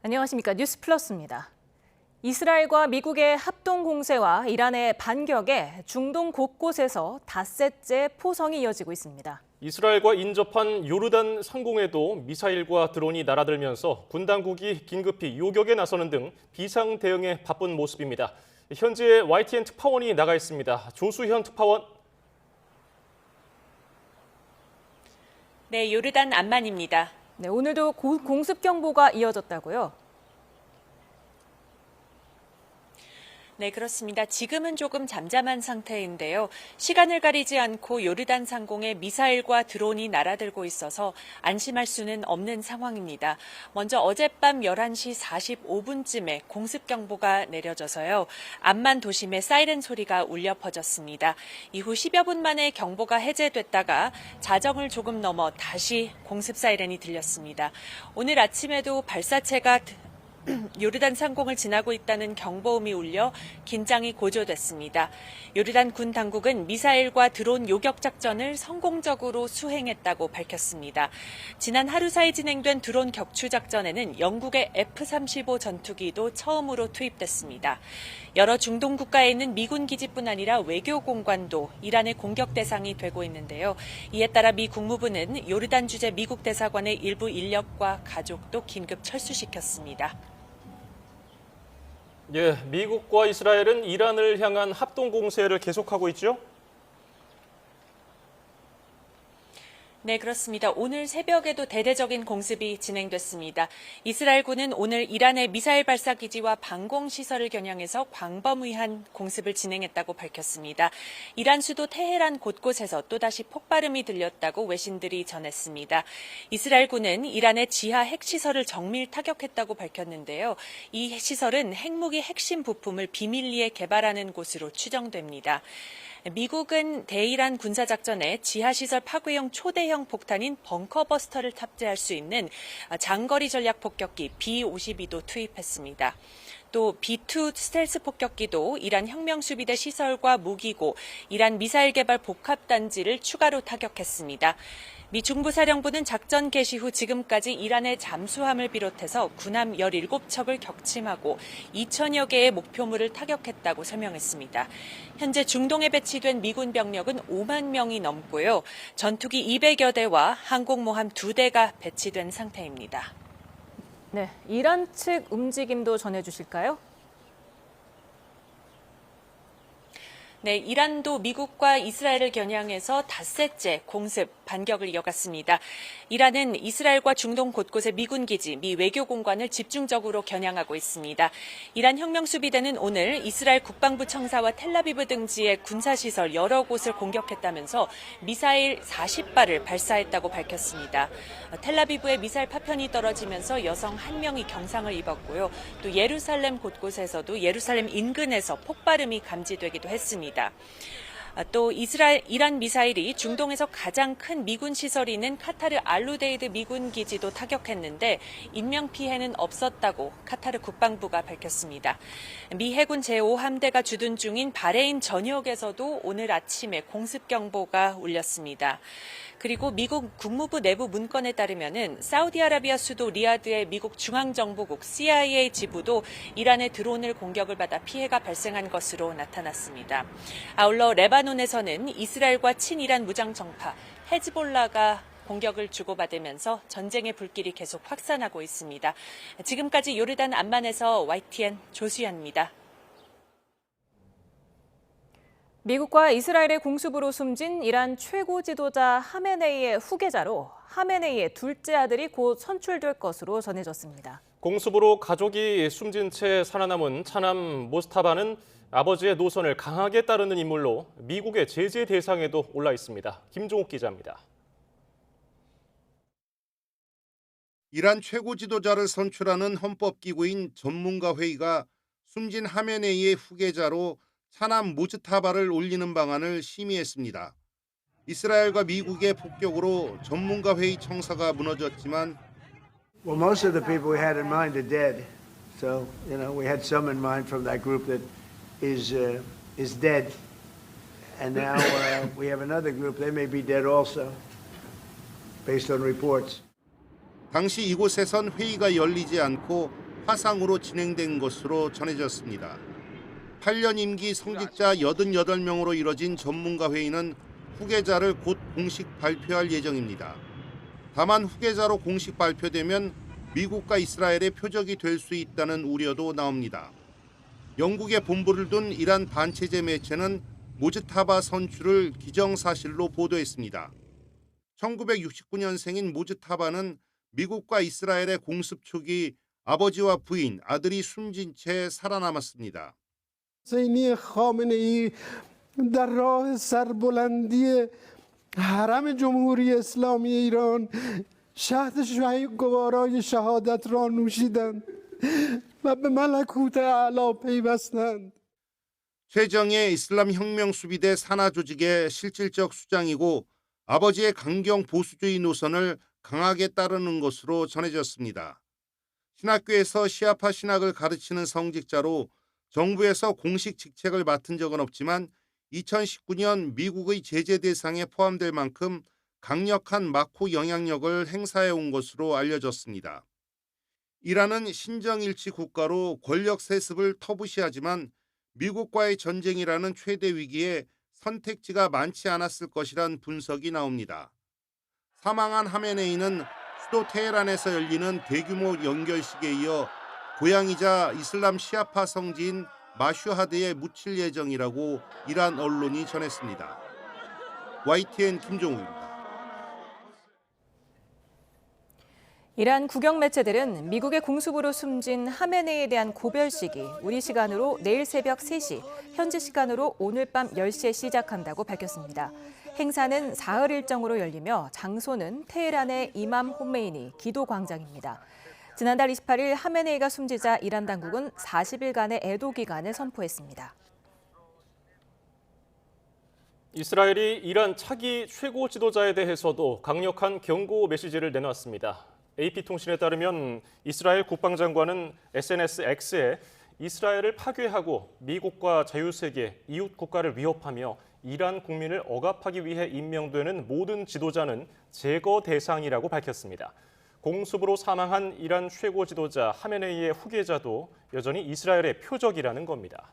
안녕하십니까. 뉴스 플러스입니다. 이스라엘과 미국의 합동 공세와 이란의 반격에 중동 곳곳에서 닷새째 포성이 이어지고 있습니다. 이스라엘과 인접한 요르단 상공에도 미사일과 드론이 날아들면서 군 당국이 긴급히 요격에 나서는 등 비상 대응에 바쁜 모습입니다. 현재 YTN 특파원이 나가 있습니다. 조수현 특파원. 네, 요르단 암만입니다. 네, 오늘도 공습 경보가 이어졌다고요? 네, 그렇습니다. 지금은 조금 잠잠한 상태인데요. 시간을 가리지 않고 요르단 상공에 미사일과 드론이 날아들고 있어서 안심할 수는 없는 상황입니다. 먼저 어젯밤 11시 45분쯤에 공습 경보가 내려져서요. 암만 도심에 사이렌 소리가 울려 퍼졌습니다. 이후 10여 분 만에 경보가 해제됐다가 자정을 조금 넘어 다시 공습 사이렌이 들렸습니다. 오늘 아침에도 발사체가 요르단 상공을 지나고 있다는 경보음이 울려 긴장이 고조됐습니다. 요르단 군 당국은 미사일과 드론 요격 작전을 성공적으로 수행했다고 밝혔습니다. 지난 하루 사이 진행된 드론 격추 작전에는 영국의 F-35 전투기도 처음으로 투입됐습니다. 여러 중동 국가에 있는 미군 기지뿐 아니라 외교 공관도 이란의 공격 대상이 되고 있는데요. 이에 따라 미 국무부는 요르단 주재 미국 대사관의 일부 인력과 가족도 긴급 철수시켰습니다. 예, 미국과 이스라엘은 이란을 향한 합동 공세를 계속하고 있죠? 네, 그렇습니다. 오늘 새벽에도 대대적인 공습이 진행됐습니다. 이스라엘군은 오늘 이란의 미사일 발사 기지와 방공시설을 겨냥해서 광범위한 공습을 진행했다고 밝혔습니다. 이란 수도 테헤란 곳곳에서 또다시 폭발음이 들렸다고 외신들이 전했습니다. 이스라엘군은 이란의 지하 핵시설을 정밀 타격했다고 밝혔는데요. 이 시설은 핵무기 핵심 부품을 비밀리에 개발하는 곳으로 추정됩니다. 미국은 대이란 군사작전에 지하시설 파괴용 초대형 폭탄인 벙커버스터를 탑재할 수 있는 장거리 전략 폭격기 B-52도 투입했습니다. 또 B-2 스텔스 폭격기도 이란 혁명수비대 시설과 무기고 이란 미사일 개발 복합단지를 추가로 타격했습니다. 미 중부사령부는 작전 개시 후 지금까지 이란의 잠수함을 비롯해서 군함 17척을 격침하고 2천여 개의 목표물을 타격했다고 설명했습니다. 현재 중동에 배치된 미군 병력은 5만 명이 넘고요. 전투기 200여 대와 항공모함 2대가 배치된 상태입니다. 네, 이란 측 움직임도 전해주실까요? 네, 이란도 미국과 이스라엘을 겨냥해서 닷새째 공습, 반격을 이어갔습니다. 이란은 이스라엘과 중동 곳곳의 미군 기지, 미 외교공관을 집중적으로 겨냥하고 있습니다. 이란 혁명수비대는 오늘 이스라엘 국방부 청사와 텔라비브 등지의 군사시설 여러 곳을 공격했다면서 미사일 40발을 발사했다고 밝혔습니다. 텔라비브에 미사일 파편이 떨어지면서 여성 1명이 경상을 입었고요. 또 예루살렘 곳곳에서도 예루살렘 인근에서 폭발음이 감지되기도 했습니다. 또 이란 미사일이 중동에서 가장 큰 미군 시설이 있는 카타르 알루데이드 미군 기지도 타격했는데 인명피해는 없었다고 카타르 국방부가 밝혔습니다. 미 해군 제5함대가 주둔 중인 바레인 전역에서도 오늘 아침에 공습 경보가 울렸습니다. 그리고 미국 국무부 내부 문건에 따르면은 사우디아라비아 수도 리야드의 미국 중앙정보국 CIA 지부도 이란의 드론을 공격을 받아 피해가 발생한 것으로 나타났습니다. 아울러 레바논에서는 이스라엘과 친이란 무장 정파 헤즈볼라가 공격을 주고받으면서 전쟁의 불길이 계속 확산하고 있습니다. 지금까지 요르단 암만에서 YTN 조수연입니다. 미국과 이스라엘의 공습으로 숨진 이란 최고 지도자 하메네이의 후계자로 하메네이의 둘째 아들이 곧 선출될 것으로 전해졌습니다. 공습으로 가족이 숨진 채 살아남은 차남 모스타바는 아버지의 노선을 강하게 따르는 인물로 미국의 제재 대상에도 올라 있습니다. 김종욱 기자입니다. 이란 최고 지도자를 선출하는 헌법기구인 전문가회의가 숨진 하메네이의 후계자로 차남 무즈타바를 올리는 방안을 심의했습니다. 이스라엘과 미국의 폭격으로 전문가회의 청사가 무너졌지만 Well, most of the people we had in mind are dead. So, we had some in mind from that group that is dead. And now we have another group, they may be dead also, based on reports. 당시 이곳에선 회의가 열리지 않고 화상으로 진행된 것으로 전해졌습니다. 8년 임기 성직자 88명으로 이뤄진 전문가 회의는 후계자를 곧 공식 발표할 예정입니다. 다만 후계자로 공식 발표되면 미국과 이스라엘의 표적이 될 수 있다는 우려도 나옵니다. 영국에 본부를 둔 이란 반체제 매체는 모즈타바 선출을 기정사실로 보도했습니다. 1969년생인 모즈타바는 미국과 이스라엘의 공습 초기 아버지와 부인, 아들이 숨진 채 살아남았습니다. حسینی خامنه‌ای در راه سربلندی حرم جمهوری اسلامی ایران شهد گوارای شهادت را نوشیدند و به ملکوت اعلی پیوستند. 최정예 이슬람 혁명 수비대 산하 조직의 실질적 수장이고 아버지의 강경 보수주의 노선을 강하게 따르는 것으로 전해졌습니다. 신학교에서 시아파 신학을 가르치는 성직자로 정부에서 공식 직책을 맡은 적은 없지만 2019년 미국의 제재 대상에 포함될 만큼 강력한 마코 영향력을 행사해 온 것으로 알려졌습니다. 이란은 신정일치 국가로 권력 세습을 터부시하지만 미국과의 전쟁이라는 최대 위기에 선택지가 많지 않았을 것이란 분석이 나옵니다. 사망한 하메네이는 수도 테헤란에서 열리는 대규모 연결식에 이어 고향이자 이슬람 시아파 성지인 마슈하드에 묻힐 예정이라고 이란 언론이 전했습니다. YTN 김종우입니다. 이란 국영 매체들은 미국의 공습으로 숨진 하메네이에 대한 고별식이 우리 시간으로 내일 새벽 3시, 현지 시간으로 오늘 밤 10시에 시작한다고 밝혔습니다. 행사는 사흘 일정으로 열리며 장소는 테헤란의 이맘 홈메이니 기도광장입니다. 지난달 28일 하메네이가 숨지자 이란 당국은 40일간의 애도 기간을 선포했습니다. 이스라엘이 이란 차기 최고 지도자에 대해서도 강력한 경고 메시지를 내놨습니다. AP통신에 따르면 이스라엘 국방장관은 SNS X에 이스라엘을 파괴하고 미국과 자유세계, 이웃 국가를 위협하며 이란 국민을 억압하기 위해 임명되는 모든 지도자는 제거 대상이라고 밝혔습니다. 공습으로 사망한 이란 최고 지도자 하메네이의 후계자도 여전히 이스라엘의 표적이라는 겁니다.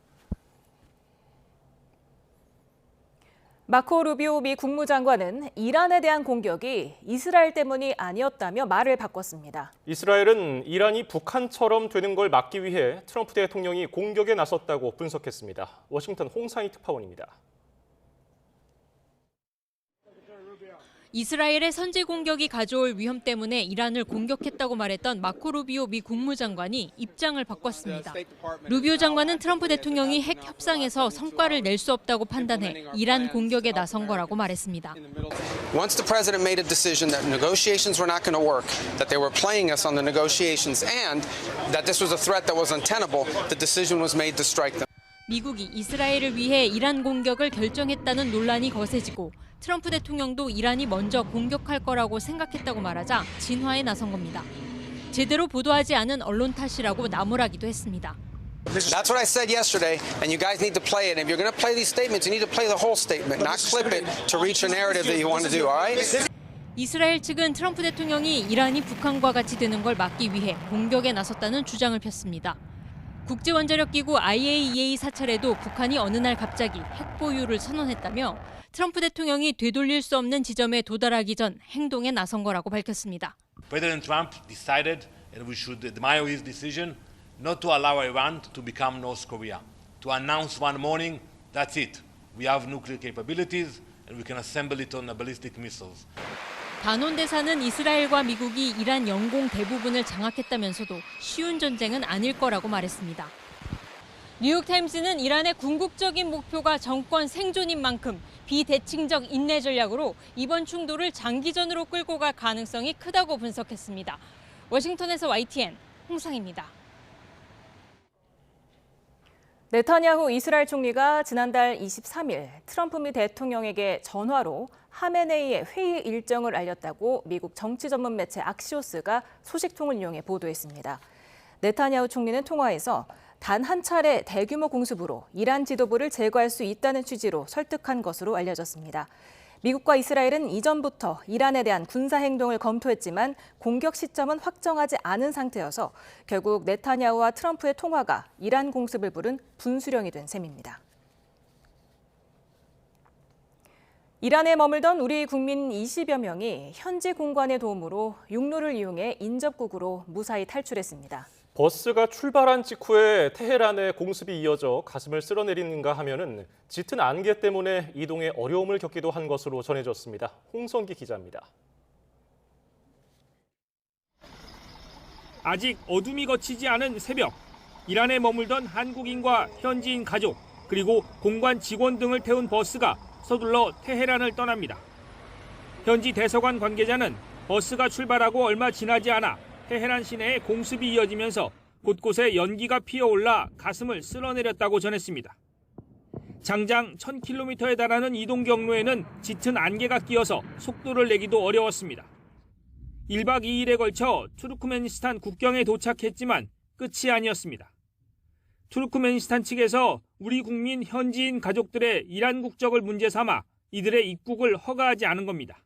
마코 루비오 미 국무장관은 이란에 대한 공격이 이스라엘 때문이 아니었다며 말을 바꿨습니다. 이스라엘은 이란이 북한처럼 되는 걸 막기 위해 트럼프 대통령이 공격에 나섰다고 분석했습니다. 워싱턴 홍상희 특파원입니다. 이스라엘의 선제 공격이 가져올 위험 때문에 이란을 공격했다고 말했던 마코 루비오 미 국무장관이 입장을 바꿨습니다. 루비오 장관은 트럼프 대통령이 핵 협상에서 성과를 낼 수 없다고 판단해 이란 공격에 나선 거라고 말했습니다. Once the president made a decision that negotiations were not going to work, that they were playing us on the negotiations, and that this was a threat that was untenable, the decision was made to strike them. 미국이 이스라엘을 위해 이란 공격을 결정했다는 논란이 거세지고 트럼프 대통령도 이란이 먼저 공격할 거라고 생각했다고 말하자 진화에 나선 겁니다. 제대로 보도하지 않은 언론 탓이라고 나무라기도 했습니다. That's what I said yesterday, and you guys need to play it. If you're going to play these statements, you need to play the whole statement, not clip it to reach a narrative that you want to do, all right? 이스라엘 측은 트럼프 대통령이 이란이 북한과 같이 되는 걸 막기 위해 공격에 나섰다는 주장을 폈습니다. 국제원자력기구 IAEA 사찰에도 북한이 어느 날 갑자기 핵 보유를 선언했다며 트럼프 대통령이 되돌릴 수 없는 지점에 도달하기 전 행동에 나선 거라고 밝혔습니다. President Trump decided, and we should admire his decision, not to allow Iran to become North Korea. To announce one morning, that's it. We have nuclear capabilities, and we can assemble it on ballistic missiles. 반원 대사는 이스라엘과 미국이 이란 영공 대부분을 장악했다면서도 쉬운 전쟁은 아닐 거라고 말했습니다. 뉴욕타임스는 이란의 궁극적인 목표가 정권 생존인 만큼 비대칭적 인내 전략으로 이번 충돌을 장기전으로 끌고 갈 가능성이 크다고 분석했습니다. 워싱턴에서 YTN 홍상입니다. 네타냐후 이스라엘 총리가 지난달 23일 트럼프 미 대통령에게 전화로 하메네이의 회의 일정을 알렸다고 미국 정치 전문 매체 악시오스가 소식통을 이용해 보도했습니다. 네타냐후 총리는 통화에서 단 한 차례 대규모 공습으로 이란 지도부를 제거할 수 있다는 취지로 설득한 것으로 알려졌습니다. 미국과 이스라엘은 이전부터 이란에 대한 군사 행동을 검토했지만 공격 시점은 확정하지 않은 상태여서 결국 네타냐후와 트럼프의 통화가 이란 공습을 부른 분수령이 된 셈입니다. 이란에 머물던 우리 국민 20여 명이 현지 공관의 도움으로 육로를 이용해 인접국으로 무사히 탈출했습니다. 버스가 출발한 직후에 테헤란의 공습이 이어져 가슴을 쓸어내리는가 하면은 짙은 안개 때문에 이동에 어려움을 겪기도 한 것으로 전해졌습니다. 홍성기 기자입니다. 아직 어둠이 걷히지 않은 새벽, 이란에 머물던 한국인과 현지인 가족, 그리고 공관 직원 등을 태운 버스가 서둘러 테헤란을 떠납니다. 현지 대사관 관계자는 버스가 출발하고 얼마 지나지 않아 테헤란 시내에 공습이 이어지면서 곳곳에 연기가 피어올라 가슴을 쓸어내렸다고 전했습니다. 장장 1000km에 달하는 이동 경로에는 짙은 안개가 끼어서 속도를 내기도 어려웠습니다. 1박 2일에 걸쳐 투르크메니스탄 국경에 도착했지만 끝이 아니었습니다. 투르크메니스탄 측에서 우리 국민 현지인 가족들의 이란 국적을 문제 삼아 이들의 입국을 허가하지 않은 겁니다.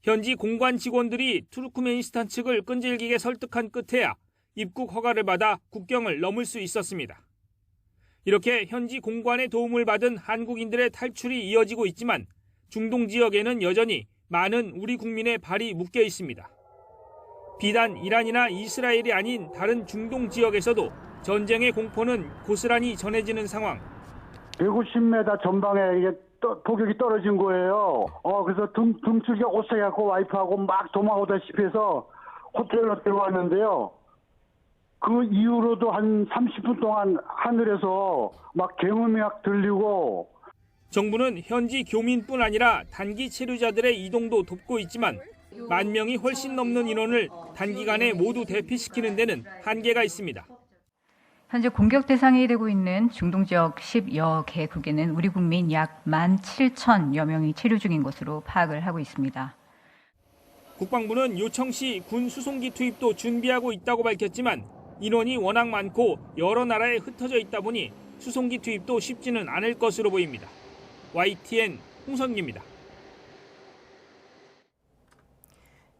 현지 공관 직원들이 투르크메니스탄 측을 끈질기게 설득한 끝에야 입국 허가를 받아 국경을 넘을 수 있었습니다. 이렇게 현지 공관의 도움을 받은 한국인들의 탈출이 이어지고 있지만 중동 지역에는 여전히 많은 우리 국민의 발이 묶여 있습니다. 비단 이란이나 이스라엘이 아닌 다른 중동 지역에서도 전쟁의 공포는 고스란히 전해지는 상황. 150m 전방에 이게 폭격이 떨어진 거예요. 그래서 등줄기 오세하고 와이프하고 막 도망오다시피 해서 호텔로 들어왔는데요. 그 이후로도 한 30분 동안 하늘에서 막 경음이 막 들리고. 정부는 현지 교민뿐 아니라 단기 체류자들의 이동도 돕고 있지만 10,000명이 훨씬 넘는 인원을 단기간에 모두 대피시키는 데는 한계가 있습니다. 현재 공격 대상이 되고 있는 중동 지역 10여 개국에는 우리 국민 약 17,000여 명이 체류 중인 것으로 파악을 하고 있습니다. 국방부는 요청 시 군 수송기 투입도 준비하고 있다고 밝혔지만 인원이 워낙 많고 여러 나라에 흩어져 있다 보니 수송기 투입도 쉽지는 않을 것으로 보입니다. YTN 홍성기입니다.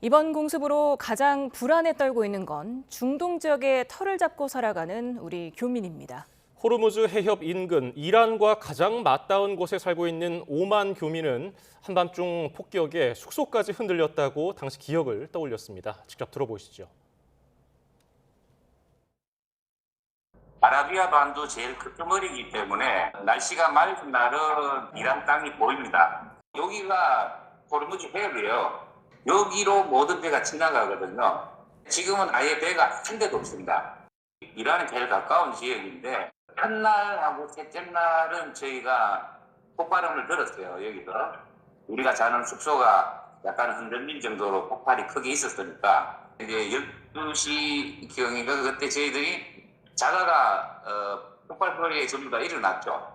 이번 공습으로 가장 불안에 떨고 있는 건 중동 지역에 터를 잡고 살아가는 우리 교민입니다. 호르무즈 해협 인근 이란과 가장 맞닿은 곳에 살고 있는 오만 교민은 한밤중 폭격에 숙소까지 흔들렸다고 당시 기억을 떠올렸습니다. 직접 들어보시죠. 아라비아 반도 제일 끝머리이기 때문에 날씨가 맑은 날은 이란 땅이 보입니다. 여기가 호르무즈 해협이에요. 여기로 모든 배가 지나가거든요. 지금은 아예 배가 한 대도 없습니다. 이란에 제일 가까운 지역인데 첫날하고 셋째 날은 저희가 폭발음을 들었어요. 여기서 우리가 자는 숙소가 약간 흔들린 정도로 폭발이 크게 있었으니까 이제 12시경인가 그때 저희들이 자다가 폭발거리에 전부 다 일어났죠.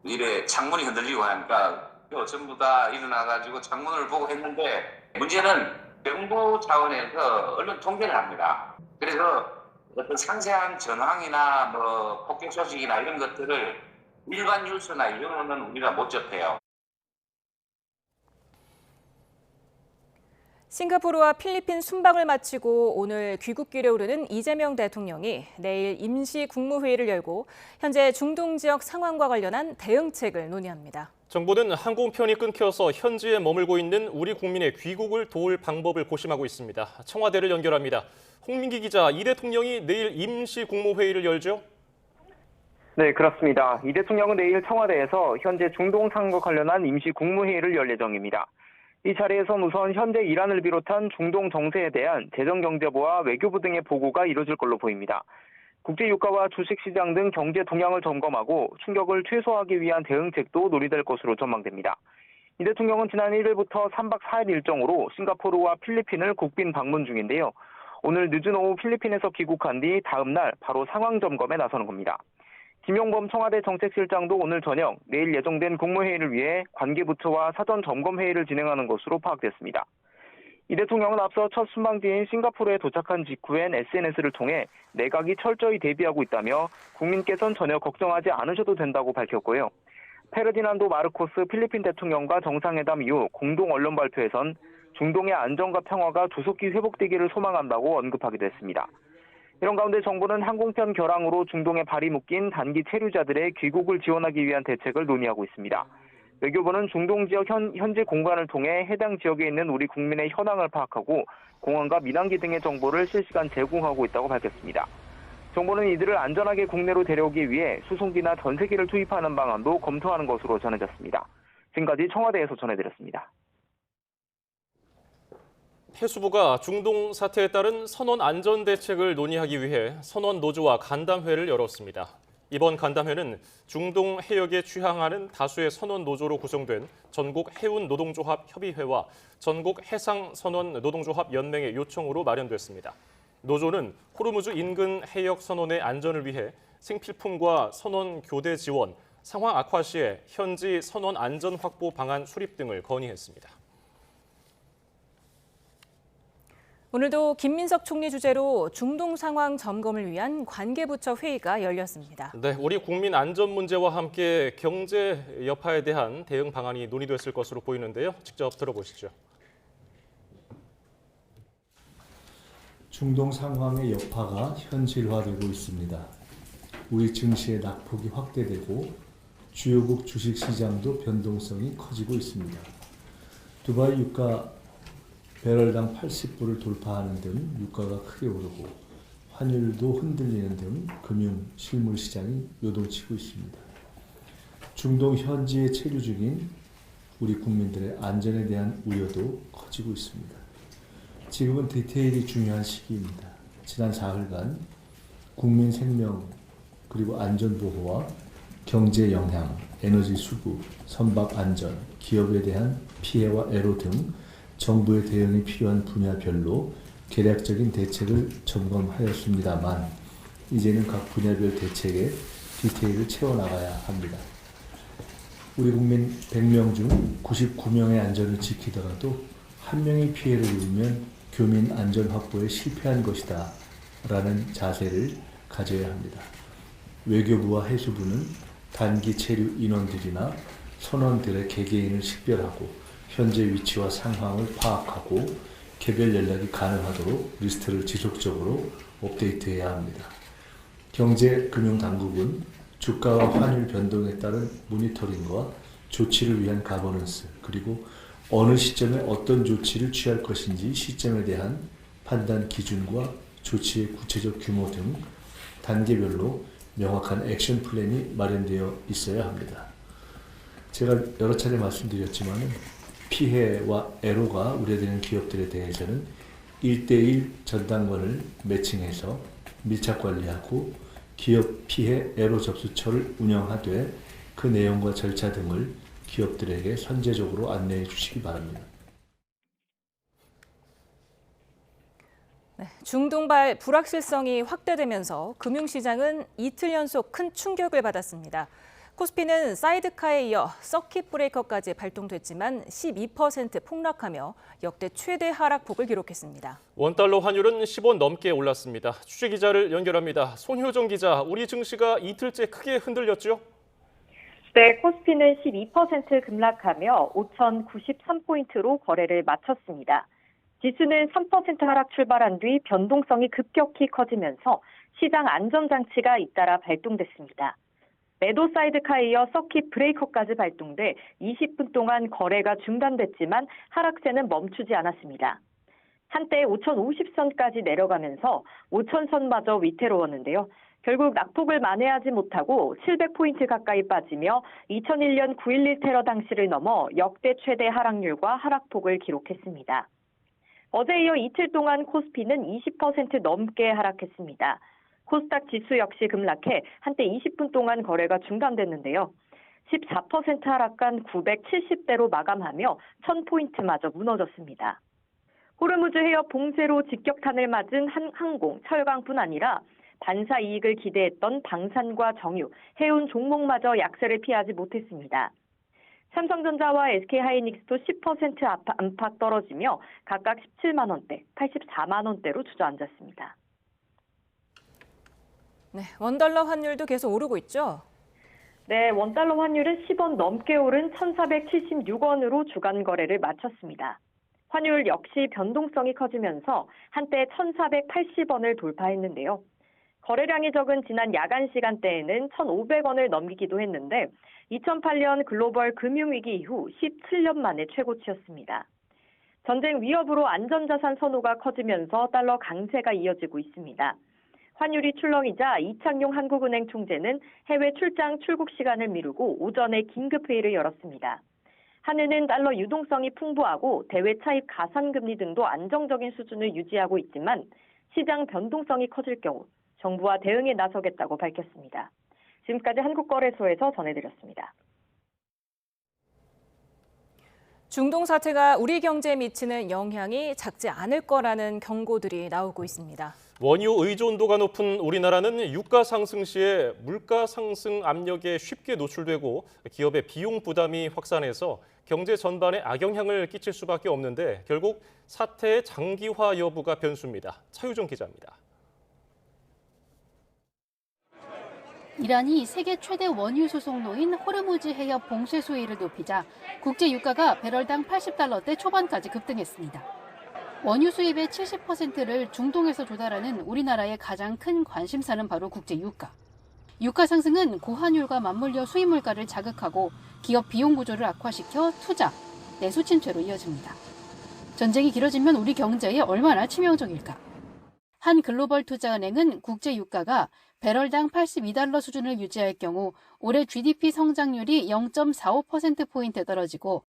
이래 창문이 흔들리고 하니까 전부 다 일어나가지고 창문을 보고 했는데 문제는 정부 차원에서 언론 통제를 합니다. 그래서 어떤 상세한 전황이나 뭐 폭격 소식이나 이런 것들을 일반 뉴스나 이런 거는 우리가 못 접해요. 싱가포르와 필리핀 순방을 마치고 오늘 귀국길에 오르는 이재명 대통령이 내일 임시 국무회의를 열고 현재 중동 지역 상황과 관련한 대응책을 논의합니다. 정부는 항공편이 끊겨서 현지에 머물고 있는 우리 국민의 귀국을 도울 방법을 고심하고 있습니다. 청와대를 연결합니다. 홍민기 기자, 이 대통령이 내일 임시 국무회의를 열죠? 네, 그렇습니다. 이 대통령은 내일 청와대에서 현재 중동 상황과 관련한 임시 국무회의를 열 예정입니다. 이 자리에선 우선 현재 이란을 비롯한 중동 정세에 대한 재정경제부와 외교부 등의 보고가 이뤄질 걸로 보입니다. 국제유가와 주식시장 등 경제 동향을 점검하고 충격을 최소화하기 위한 대응책도 논의될 것으로 전망됩니다. 이 대통령은 지난 1일부터 3박 4일 일정으로 싱가포르와 필리핀을 국빈 방문 중인데요. 오늘 늦은 오후 필리핀에서 귀국한 뒤 다음 날 바로 상황 점검에 나서는 겁니다. 김용범 청와대 정책실장도 오늘 저녁 내일 예정된 국무회의를 위해 관계부처와 사전 점검회의를 진행하는 것으로 파악됐습니다. 이 대통령은 앞서 첫 순방지인 싱가포르에 도착한 직후엔 SNS를 통해 내각이 철저히 대비하고 있다며 국민께서는 전혀 걱정하지 않으셔도 된다고 밝혔고요. 페르디난도 마르코스 필리핀 대통령과 정상회담 이후 공동 언론 발표에선 중동의 안정과 평화가 조속히 회복되기를 소망한다고 언급하기도 했습니다. 이런 가운데 정부는 항공편 결항으로 중동에 발이 묶인 단기 체류자들의 귀국을 지원하기 위한 대책을 논의하고 있습니다. 외교부는 중동 지역 현지 공관을 통해 해당 지역에 있는 우리 국민의 현황을 파악하고 공항과 민항기 등의 정보를 실시간 제공하고 있다고 밝혔습니다. 정부는 이들을 안전하게 국내로 데려오기 위해 수송기나 전세기를 투입하는 방안도 검토하는 것으로 전해졌습니다. 지금까지 청와대에서 전해드렸습니다. 해수부가 중동 사태에 따른 선원 안전 대책을 논의하기 위해 선원 노조와 간담회를 열었습니다. 이번 간담회는 중동 해역에 취항하는 다수의 선원 노조로 구성된 전국 해운 노동조합 협의회와 전국 해상 선원 노동조합 연맹의 요청으로 마련됐습니다. 노조는 호르무즈 인근 해역 선원의 안전을 위해 생필품과 선원 교대 지원, 상황 악화 시에 현지 선원 안전 확보 방안 수립 등을 건의했습니다. 오늘도 김민석 총리 주재로 중동 상황 점검을 위한 관계부처 회의가 열렸습니다. 네, 우리 국민 안전 문제와 함께 경제 여파에 대한 대응 방안이 논의됐을 것으로 보이는데요. 직접 들어보시죠. 중동 상황의 여파가 현실화되고 있습니다. 우리 증시의 낙폭이 확대되고 주요국 주식시장도 변동성이 커지고 있습니다. 두바이 유가 배럴당 80불을 돌파하는 등 유가가 크게 오르고 환율도 흔들리는 등 금융, 실물 시장이 요동치고 있습니다. 중동 현지에 체류 중인 우리 국민들의 안전에 대한 우려도 커지고 있습니다. 지금은 디테일이 중요한 시기입니다. 지난 4일간 국민 생명 그리고 안전보호와 경제 영향, 에너지 수급, 선박 안전, 기업에 대한 피해와 애로 등 정부의 대응이 필요한 분야별로 계략적인 대책을 점검하였습니다만 이제는 각 분야별 대책에 디테일을 채워나가야 합니다. 우리 국민 100명 중 99명의 안전을 지키더라도 한 명의 피해를 입으면 교민 안전 확보에 실패한 것이다 라는 자세를 가져야 합니다. 외교부와 해수부는 단기 체류 인원들이나 선원들의 개개인을 식별하고 현재 위치와 상황을 파악하고 개별 연락이 가능하도록 리스트를 지속적으로 업데이트해야 합니다. 경제금융당국은 주가와 환율 변동에 따른 모니터링과 조치를 위한 가버넌스 그리고 어느 시점에 어떤 조치를 취할 것인지 시점에 대한 판단 기준과 조치의 구체적 규모 등 단계별로 명확한 액션 플랜이 마련되어 있어야 합니다. 제가 여러 차례 말씀드렸지만 피해와 애로가 우려되는 기업들에 대해서는 1:1 전담관을 매칭해서 밀착 관리하고 기업 피해 애로 접수처를 운영하되 그 내용과 절차 등을 기업들에게 선제적으로 안내해 주시기 바랍니다. 네, 중동발 불확실성이 확대되면서 금융시장은 이틀 연속 큰 충격을 받았습니다. 코스피는 사이드카에 이어 서킷 브레이커까지 발동됐지만 12% 폭락하며 역대 최대 하락폭을 기록했습니다. 원달러 환율은 10원 넘게 올랐습니다. 취재기자를 연결합니다. 손효정 기자, 우리 증시가 이틀째 크게 흔들렸죠? 네, 코스피는 12% 급락하며 5,093포인트로 거래를 마쳤습니다. 지수는 3% 하락 출발한 뒤 변동성이 급격히 커지면서 시장 안전장치가 잇따라 발동됐습니다. 매도 사이드카에 이어 서킷 브레이커까지 발동돼 20분 동안 거래가 중단됐지만 하락세는 멈추지 않았습니다. 한때 5,050선까지 내려가면서 5,000선마저 위태로웠는데요. 결국 낙폭을 만회하지 못하고 700포인트 가까이 빠지며 2001년 9.11 테러 당시를 넘어 역대 최대 하락률과 하락폭을 기록했습니다. 어제 이어 이틀 동안 코스피는 20% 넘게 하락했습니다. 코스닥 지수 역시 급락해 한때 20분 동안 거래가 중단됐는데요. 14% 하락한 970대로 마감하며 1000포인트마저 무너졌습니다. 호르무즈 해협 봉쇄로 직격탄을 맞은 항공, 철강뿐 아니라 반사 이익을 기대했던 방산과 정유, 해운 종목마저 약세를 피하지 못했습니다. 삼성전자와 SK하이닉스도 10% 안팎 떨어지며 각각 17만 원대, 84만 원대로 주저앉았습니다. 네, 원달러 환율도 계속 오르고 있죠? 네, 원달러 환율은 10원 넘게 오른 1,476원으로 주간 거래를 마쳤습니다. 환율 역시 변동성이 커지면서 한때 1,480원을 돌파했는데요. 거래량이 적은 지난 야간 시간대에는 1,500원을 넘기기도 했는데 2008년 글로벌 금융위기 이후 17년 만에 최고치였습니다. 전쟁 위협으로 안전자산 선호가 커지면서 달러 강세가 이어지고 있습니다. 환율이 출렁이자 이창용 한국은행 총재는 해외 출장 출국 시간을 미루고 오전에 긴급회의를 열었습니다. 한은은 달러 유동성이 풍부하고 대외 차입 가산금리 등도 안정적인 수준을 유지하고 있지만 시장 변동성이 커질 경우 정부와 대응에 나서겠다고 밝혔습니다. 지금까지 한국거래소에서 전해드렸습니다. 중동 사태가 우리 경제에 미치는 영향이 작지 않을 거라는 경고들이 나오고 있습니다. 원유 의존도가 높은 우리나라는 유가 상승 시에 물가 상승 압력에 쉽게 노출되고 기업의 비용 부담이 확산해서 경제 전반에 악영향을 끼칠 수밖에 없는데 결국 사태의 장기화 여부가 변수입니다. 차유정 기자입니다. 이란이 세계 최대 원유 수송로인 호르무즈 해협 봉쇄 수위를 높이자 국제 유가가 배럴당 80달러대 초반까지 급등했습니다. 원유 수입의 70%를 중동에서 조달하는 우리나라의 가장 큰 관심사는 바로 국제 유가. 유가 상승은 고환율과 맞물려 수입 물가를 자극하고 기업 비용 구조를 악화시켜 투자, 내수 침체로 이어집니다. 전쟁이 길어지면 우리 경제에 얼마나 치명적일까? 한 글로벌 투자은행은 국제 유가가 배럴당 82달러 수준을 유지할 경우 올해 GDP 성장률이 0.45%포인트 떨어지고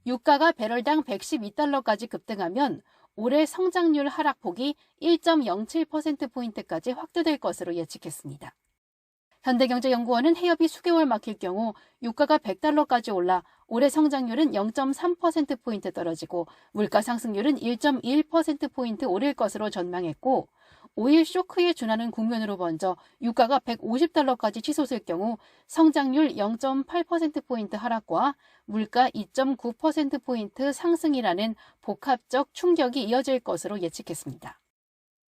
유가가 배럴당 112달러까지 급등하면 올해 성장률 하락폭이 1.07%포인트까지 확대될 것으로 예측했습니다. 현대경제연구원은 해협이 수개월 막힐 경우 유가가 100달러까지 올라 올해 성장률은 0.3%포인트 떨어지고 물가 상승률은 1.1%포인트 오를 것으로 전망했고 오일 쇼크에 준하는 국면으로 번져 유가가 150달러까지 치솟을 경우 성장률 0.8%포인트 하락과 물가 2.9%포인트 상승이라는 복합적 충격이 이어질 것으로 예측했습니다.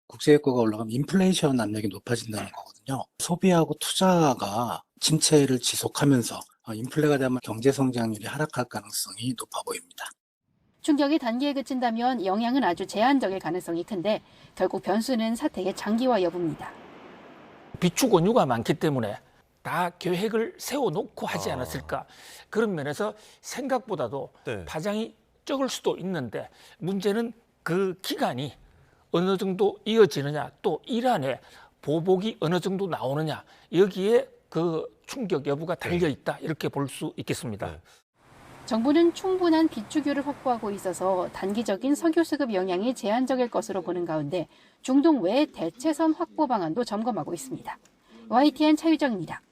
국제유가가 올라가면 인플레이션 압력이 높아진다는 거거든요. 소비하고 투자가 침체를 지속하면서 인플레가 되면 경제 성장률이 하락할 가능성이 높아 보입니다. 충격이 단기에 그친다면 영향은 아주 제한적일 가능성이 큰데 결국 변수는 사태의 장기화 여부입니다. 비축 원유가 많기 때문에 다 계획을 세워놓고 하지 않았을까. 그런 면에서 생각보다도 파장이 적을 수도 있는데 문제는 그 기간이 어느 정도 이어지느냐 또 이란의 보복이 어느 정도 나오느냐 여기에 그 충격 여부가 달려있다 이렇게 볼 수 있겠습니다. 정부는 충분한 비축유를 확보하고 있어서 단기적인 석유 수급 영향이 제한적일 것으로 보는 가운데 중동 외 대체선 확보 방안도 점검하고 있습니다. YTN 차유정입니다.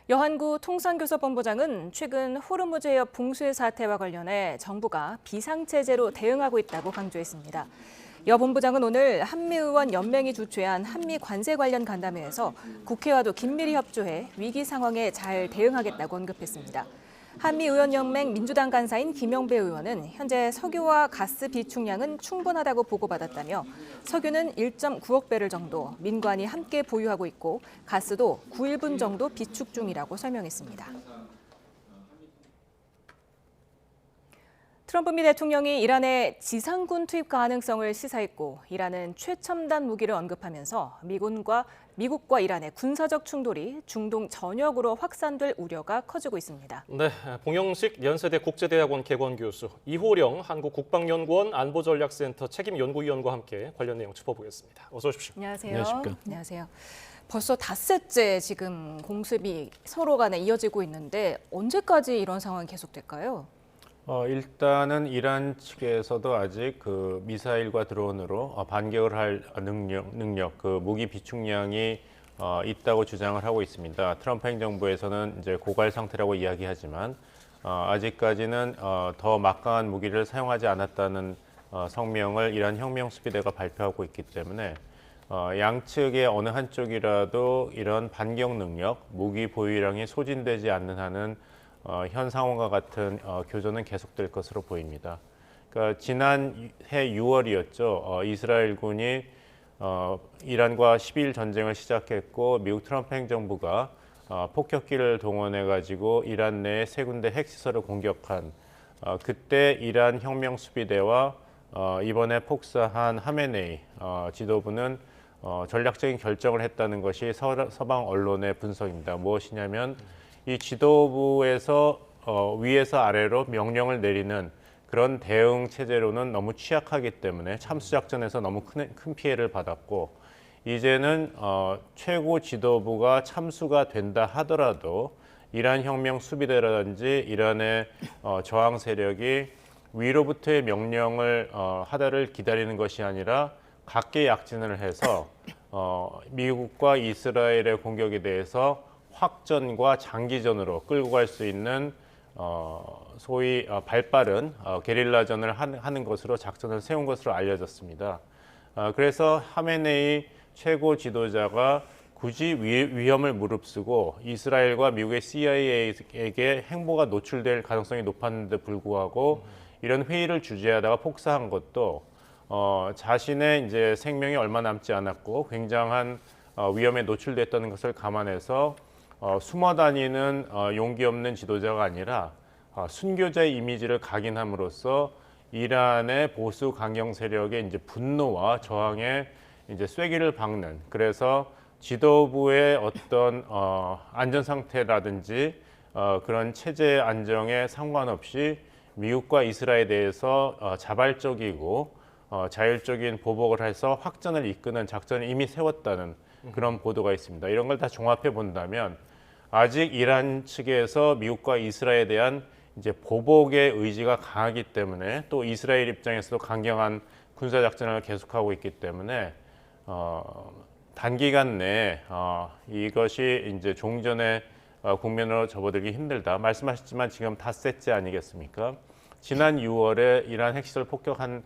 여한구 통상교섭본부장은 최근 호르무즈 해협 봉쇄 사태와 관련해 정부가 비상체제로 대응하고 있다고 강조했습니다. 여 본부장은 오늘 한미의원 연맹이 주최한 한미 관세 관련 간담회에서 국회와도 긴밀히 협조해 위기 상황에 잘 대응하겠다고 언급했습니다. 한미의원연맹 민주당 간사인 김영배 의원은 현재 석유와 가스 비축량은 충분하다고 보고받았다며 석유는 1.9억 배럴 정도 민관이 함께 보유하고 있고 가스도 9일분 정도 비축 중이라고 설명했습니다. 트럼프 미 대통령이 이란의 지상군 투입 가능성을 시사했고 이란은 최첨단 무기를 언급하면서 미국과 이란의 군사적 충돌이 중동 전역으로 확산될 우려가 커지고 있습니다. 네, 봉영식 연세대 국제대학원 개건 교수, 이호령 한국국방연구원 안보전략센터 책임연구위원과 함께 관련 내용 짚어보겠습니다. 어서 오십시오. 안녕하세요. 안녕하십니까. 안녕하세요. 벌써 닷새째 지금 공습이 서로 간에 이어지고 있는데 언제까지 이런 상황이 계속될까요? 일단은 이란 측에서도 아직 그 미사일과 드론으로 반격을 할 능력, 그 무기 비축량이 있다고 주장을 하고 있습니다. 트럼프 행정부에서는 이제 고갈 상태라고 이야기하지만 아직까지는 더 막강한 무기를 사용하지 않았다는 성명을 이란 혁명수비대가 발표하고 있기 때문에 양측의 어느 한쪽이라도 이런 반격 능력, 무기 보유량이 소진되지 않는 한은 현 상황과 같은 교전은 계속될 것으로 보입니다. 그러니까 지난해 6월이었죠. 이스라엘군이 이란과 12일 전쟁을 시작했고 미국 트럼프 행정부가 폭격기를 동원해가지고 이란 내 세 군데 핵시설을 공격한 그때 이란 혁명수비대와 이번에 폭사한 하메네이 지도부는 전략적인 결정을 했다는 것이 서방 언론의 분석입니다. 무엇이냐면 이 지도부에서 위에서 아래로 명령을 내리는 그런 대응 체제로는 너무 취약하기 때문에 참수작전에서 너무 큰 피해를 받았고 이제는 최고 지도부가 참수가 된다 하더라도 이란 혁명 수비대라든지 이란의 저항 세력이 위로부터의 명령을 하다를 기다리는 것이 아니라 각계 약진을 해서 미국과 이스라엘의 공격에 대해서 확전과 장기전으로 끌고 갈 수 있는 소위 발빠른 게릴라전을 하는 것으로 작전을 세운 것으로 알려졌습니다. 그래서 하메네이 최고 지도자가 굳이 위험을 무릅쓰고 이스라엘과 미국의 CIA에게 행보가 노출될 가능성이 높았는데 불구하고 이런 회의를 주재하다가 폭사한 것도 자신의 이제 생명이 얼마 남지 않았고 굉장한 위험에 노출됐다는 것을 감안해서 숨어 다니는 용기 없는 지도자가 아니라 순교자의 이미지를 각인함으로써 이란의 보수 강경 세력의 이제 분노와 저항에 이제 쐐기를 박는, 그래서 지도부의 어떤 안전 상태라든지 그런 체제 안정에 상관없이 미국과 이스라엘에 대해서 자발적이고 자율적인 보복을 해서 확전을 이끄는 작전을 이미 세웠다는 그런 보도가 있습니다. 이런 걸 다 종합해 본다면 아직 이란 측에서 미국과 이스라엘에 대한 이제 보복의 의지가 강하기 때문에 또 이스라엘 입장에서도 강경한 군사 작전을 계속하고 있기 때문에 단기간 내에 이것이 이제 종전의 국면으로 접어들기 힘들다. 말씀하셨지만 지금 닷새째 아니겠습니까? 지난 6월에 이란 핵시설 폭격한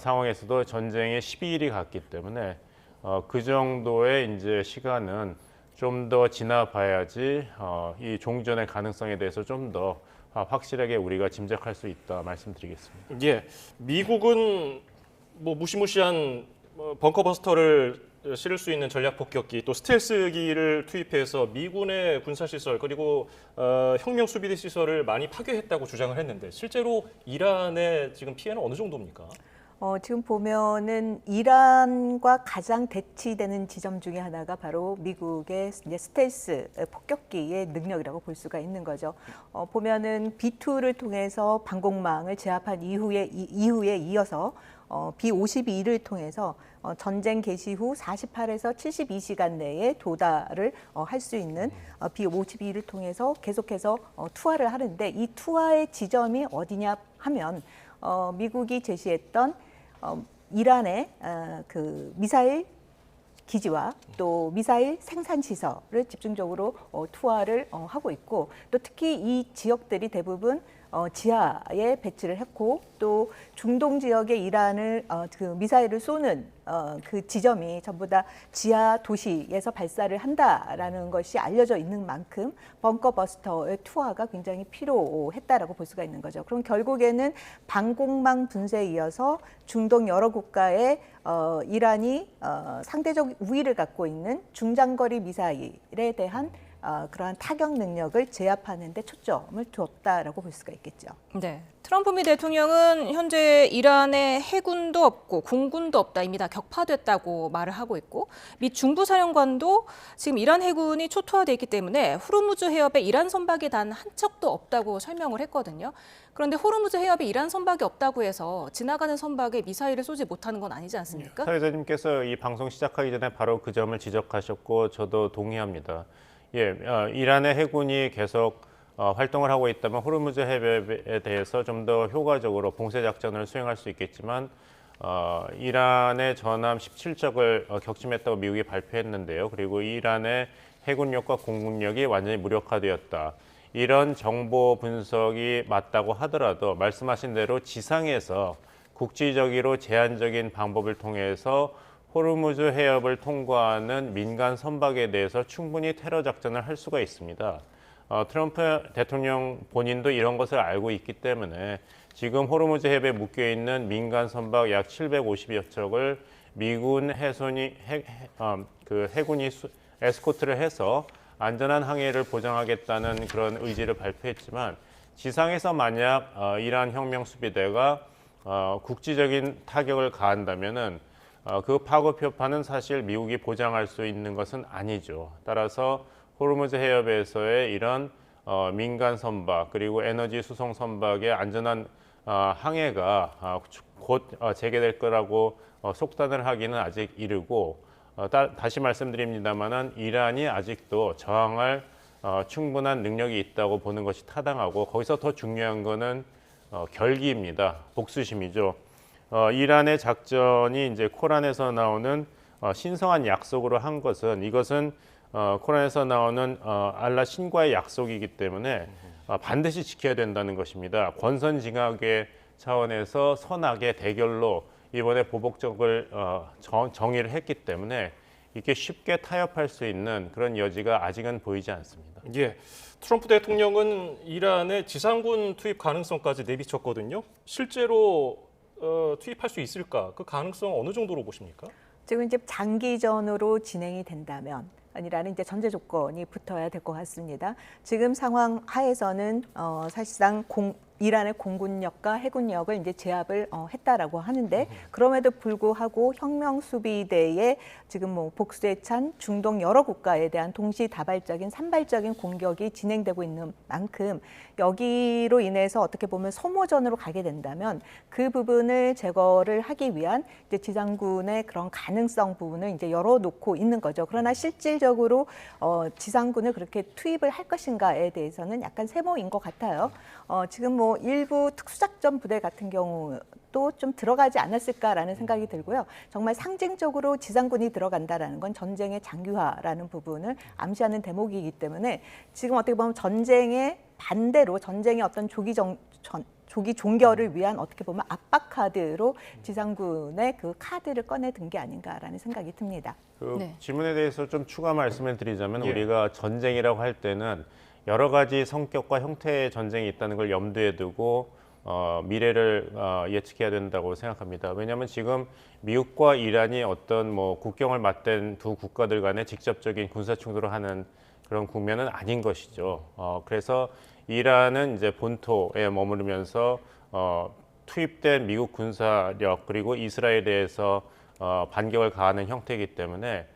상황에서도 전쟁에 12일이 갔기 때문에 그 정도의 이제 시간은 좀 더 지나봐야지 이 종전의 가능성에 대해서 좀 더 확실하게 우리가 짐작할 수 있다 말씀드리겠습니다. 예, 미국은 뭐 무시무시한 벙커버스터를 실을 수 있는 전략 폭격기, 또 스텔스기를 투입해서 미군의 군사시설 그리고 혁명 수비대 시설을 많이 파괴했다고 주장을 했는데 실제로 이란의 지금 피해는 어느 정도입니까? 지금 보면은 이란과 가장 대치되는 지점 중에 하나가 바로 미국의 이제 스텔스 폭격기의 능력이라고 볼 수가 있는 거죠. 보면은 B2를 통해서 방공망을 제압한 이후에 이어서 B-52를 통해서 전쟁 개시 후 48에서 72시간 내에 도달을 할 수 있는 B-52를 통해서 계속해서 투하를 하는데 이 투하의 지점이 어디냐 하면 미국이 제시했던 이란의 그 미사일 기지와 또 미사일 생산 시설을 집중적으로 투하를 하고 있고 또 특히 이 지역들이 대부분 지하에 배치를 했고 또 중동 지역에 이란을 그 미사일을 쏘는 그 지점이 전부 다 지하 도시에서 발사를 한다라는 것이 알려져 있는 만큼 벙커버스터의 투하가 굉장히 필요했다라고 볼 수가 있는 거죠. 그럼 결국에는 방공망 분쇄에 이어서 중동 여러 국가에 이란이 상대적 우위를 갖고 있는 중장거리 미사일에 대한 그러한 타격 능력을 제압하는 데 초점을 두었다라고 볼 수가 있겠죠. 네, 트럼프 미 대통령은 현재 이란에 해군도 없고 공군도 없다, 이미 다 격파됐다고 말을 하고 있고 미 중부사령관도 지금 이란 해군이 초토화돼 있기 때문에 호르무즈 해협에 이란 선박이 단 한 척도 없다고 설명을 했거든요. 그런데 호르무즈 해협에 이란 선박이 없다고 해서 지나가는 선박에 미사일을 쏘지 못하는 건 아니지 않습니까? 사회자님께서 이 방송 시작하기 전에 바로 그 점을 지적하셨고 저도 동의합니다. 예, 이란의 해군이 계속 활동을 하고 있다면 호르무즈 해협에 대해서 좀 더 효과적으로 봉쇄 작전을 수행할 수 있겠지만 이란의 전함 17척을 격침했다고 미국이 발표했는데요. 그리고 이란의 해군력과 공군력이 완전히 무력화되었다. 이런 정보 분석이 맞다고 하더라도 말씀하신 대로 지상에서 국지적으로 제한적인 방법을 통해서 호르무즈 해협을 통과하는 민간 선박에 대해서 충분히 테러 작전을 할 수가 있습니다. 트럼프 대통령 본인도 이런 것을 알고 있기 때문에 지금 호르무즈 해협에 묶여 있는 민간 선박 약 750여 척을 미군 해군이 에스코트를 해서 안전한 항해를 보장하겠다는 그런 의지를 발표했지만 지상에서 만약 이란 혁명수비대가 국지적인 타격을 가한다면은 그 파급 효과는 사실 미국이 보장할 수 있는 것은 아니죠. 따라서 호르무즈 해협에서의 이런 민간 선박 그리고 에너지 수송 선박의 안전한 항해가 곧 재개될 거라고 속단을 하기는 아직 이르고 다시 말씀드립니다만은 이란이 아직도 저항할 충분한 능력이 있다고 보는 것이 타당하고 거기서 더 중요한 거는 결기입니다. 복수심이죠. 이란의 작전이 이제 코란에서 나오는 신성한 약속으로 한 것은 이것은 코란에서 나오는 알라 신과의 약속이기 때문에 반드시 지켜야 된다는 것입니다. 권선징악의 차원에서 선악의 대결로 이번에 보복적을 정의를 했기 때문에 이게 쉽게 타협할 수 있는 그런 여지가 아직은 보이지 않습니다. 예, 트럼프 대통령은 이란의 지상군 투입 가능성까지 내비쳤거든요. 실제로 투입할 수 있을까? 그 가능성 어느 정도로 보십니까? 지금 이제 장기전으로 진행이 된다면 아니라는 이제 전제 조건이 붙어야 될 것 같습니다. 지금 상황 하에서는 사실상 이란의 공군력과 해군력을 이제 제압을 했다라고 하는데 그럼에도 불구하고 혁명수비대의 지금 뭐 복수에 찬 중동 여러 국가에 대한 동시다발적인 산발적인 공격이 진행되고 있는 만큼 여기로 인해서 어떻게 보면 소모전으로 가게 된다면 그 부분을 제거를 하기 위한 이제 지상군의 그런 가능성 부분을 이제 열어놓고 있는 거죠. 그러나 실질적으로 지상군을 그렇게 투입을 할 것인가에 대해서는 약간 세모인 것 같아요. 지금 뭐 일부 특수작전 부대 같은 경우도 좀 들어가지 않았을까라는 생각이 들고요. 정말 상징적으로 지상군이 들어간다라는 건 전쟁의 장기화라는 부분을 암시하는 대목이기 때문에 지금 어떻게 보면 전쟁의 반대로 전쟁의 어떤 조기 종결을 위한 어떻게 보면 압박 카드로 지상군의 그 카드를 꺼내든 게 아닌가라는 생각이 듭니다. 질문에 대해서 좀 추가 말씀을 드리자면 예. 우리가 전쟁이라고 할 때는 여러 가지 성격과 형태의 전쟁이 있다는 걸 염두에 두고 미래를 예측해야 된다고 생각합니다. 왜냐하면 지금 미국과 이란이 어떤 뭐 국경을 맞댄 두 국가들 간에 직접적인 군사 충돌을 하는 그런 국면은 아닌 것이죠. 그래서 이란은 이제 본토에 머무르면서 투입된 미국 군사력 그리고 이스라엘에서 반격을 가하는 형태이기 때문에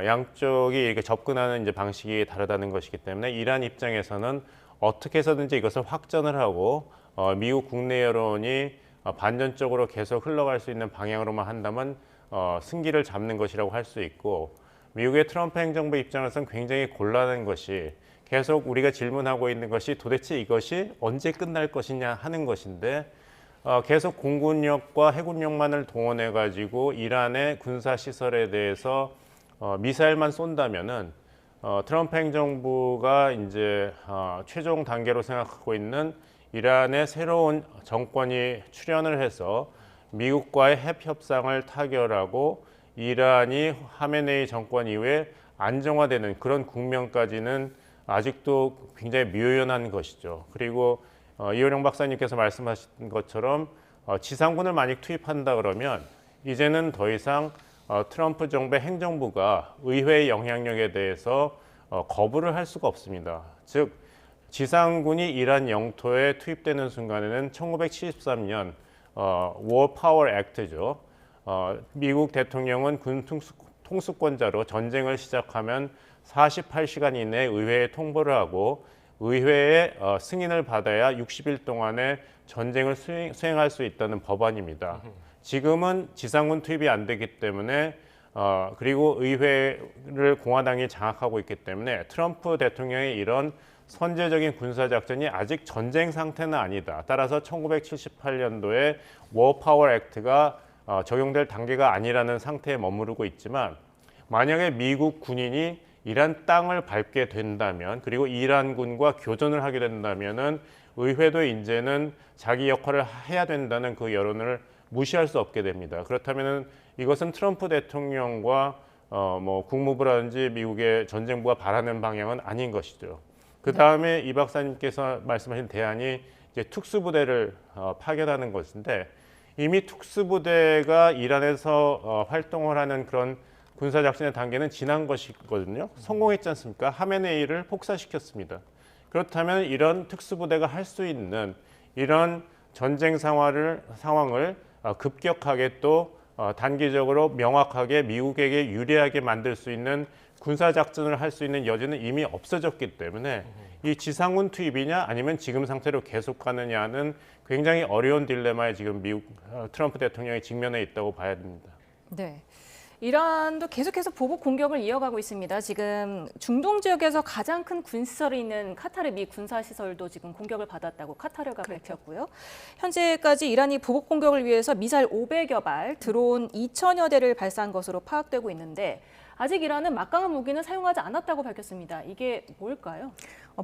양쪽이 이렇게 접근하는 이제 방식이 다르다는 것이기 때문에 이란 입장에서는 어떻게 해서든지 이것을 확전을 하고 미국 국내 여론이 반전적으로 계속 흘러갈 수 있는 방향으로만 한다면 승기를 잡는 것이라고 할 수 있고 미국의 트럼프 행정부 입장에서는 굉장히 곤란한 것이 계속 우리가 질문하고 있는 것이 도대체 이것이 언제 끝날 것이냐 하는 것인데 계속 공군력과 해군력만을 동원해 가지고 이란의 군사 시설에 대해서 미사일만 쏜다면은 트럼프 행정부가 이제 최종 단계로 생각하고 있는 이란의 새로운 정권이 출현을 해서 미국과의 핵 협상을 타결하고 이란이 하메네이 정권 이후에 안정화되는 그런 국면까지는 아직도 굉장히 묘연한 것이죠. 그리고 이호령 박사님께서 말씀하신 것처럼 지상군을 만약 투입한다 그러면 이제는 더 이상 트럼프 정부의 행정부가 의회의 영향력에 대해서 거부를 할 수가 없습니다. 즉 지상군이 이란 영토에 투입되는 순간에는 1973년 War Power Act죠. 미국 대통령은 군 통수권자로 전쟁을 시작하면 48시간 이내에 의회에 통보를 하고 의회의 승인을 받아야 60일 동안에 전쟁을 수행할 수 있다는 법안입니다. 지금은 지상군 투입이 안 되기 때문에 그리고 의회를 공화당이 장악하고 있기 때문에 트럼프 대통령의 이런 선제적인 군사작전이 아직 전쟁 상태는 아니다. 따라서 1978년도에 War Power Act가 적용될 단계가 아니라는 상태에 머무르고 있지만 만약에 미국 군인이 이란 땅을 밟게 된다면 그리고 이란군과 교전을 하게 된다면은 의회도 이제는 자기 역할을 해야 된다는 그 여론을 무시할 수 없게 됩니다. 그렇다면은 이것은 트럼프 대통령과 뭐 국무부라든지 미국의 전쟁부가 바라는 방향은 아닌 것이죠. 그 다음에 이 박사님께서 말씀하신 대안이 이제 특수부대를 파견하는 것인데 이미 특수부대가 이란에서 활동을 하는 그런 군사작전의 단계는 지난 것이거든요. 성공했지 않습니까? 하메네이를 폭사시켰습니다. 그렇다면 이런 특수부대가 할 수 있는 이런 전쟁 상황을 급격하게 또 단기적으로 명확하게 미국에게 유리하게 만들 수 있는 군사작전을 할 수 있는 여지는 이미 없어졌기 때문에 이 지상군 투입이냐 아니면 지금 상태로 계속 가느냐는 굉장히 어려운 딜레마에 지금 미국 트럼프 대통령이 직면해 있다고 봐야 됩니다. 네. 이란도 계속해서 보복 공격을 이어가고 있습니다. 지금 중동 지역에서 가장 큰 군시설이 있는 카타르 미 군사시설도 지금 공격을 받았다고 카타르가 밝혔고요. 현재까지 이란이 보복 공격을 위해서 미사일 500여 발, 드론 2,000여 대를 발사한 것으로 파악되고 있는데 아직 이란은 막강한 무기는 사용하지 않았다고 밝혔습니다. 이게 뭘까요?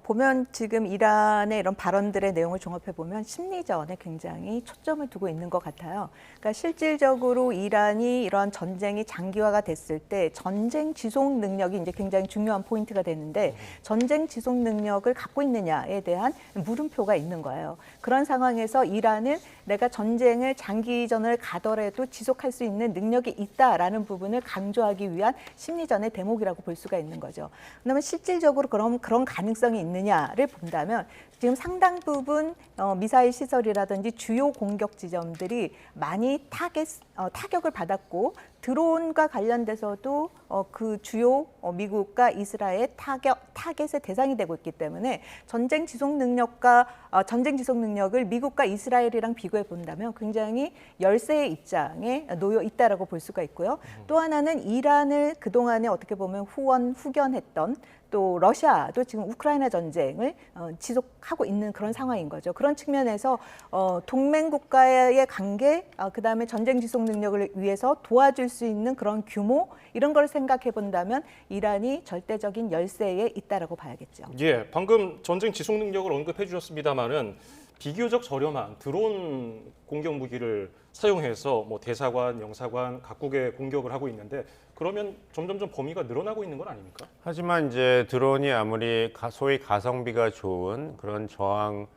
보면 지금 이란의 이런 발언들의 내용을 종합해 보면 심리전에 굉장히 초점을 두고 있는 것 같아요. 그러니까 실질적으로 이란이 이런 전쟁이 장기화가 됐을 때 전쟁 지속 능력이 이제 굉장히 중요한 포인트가 되는데 전쟁 지속 능력을 갖고 있느냐에 대한 물음표가 있는 거예요. 그런 상황에서 이란은 내가 전쟁을 장기전을 가더라도 지속할 수 있는 능력이 있다라는 부분을 강조하기 위한 심리전의 대목이라고 볼 수가 있는 거죠. 그러면 실질적으로 그럼 그런 가능성이 있느냐를 본다면 지금 상당 부분 미사일 시설이라든지 주요 공격 지점들이 많이 타격을 받았고 드론과 관련돼서도 그 주요 미국과 이스라엘의 타겟의 대상이 되고 있기 때문에 전쟁 지속 능력을 미국과 이스라엘이랑 비교해 본다면 굉장히 열세의 입장에 놓여 있다라고 볼 수가 있고요. 또 하나는 이란을 그동안에 어떻게 보면 후견했던 또 러시아도 지금 우크라이나 전쟁을 지속하고 있는 그런 상황인 거죠. 그런 측면에서 동맹 국가의 관계, 그다음에 전쟁 지속 능력을 위해서 도와줄 수 있는 그런 규모 이런 걸 생각해 본다면 이란이 절대적인 열세에 있다라고 봐야겠죠. 예, 방금 전쟁 지속 능력을 언급해 주셨습니다만은 비교적 저렴한 드론 공격 무기를 사용해서 뭐 대사관, 영사관 각국에 공격을 하고 있는데 그러면 점점점 범위가 늘어나고 있는 건 아닙니까? 하지만 이제 드론이 아무리 소위 가성비가 좋은 그런 저항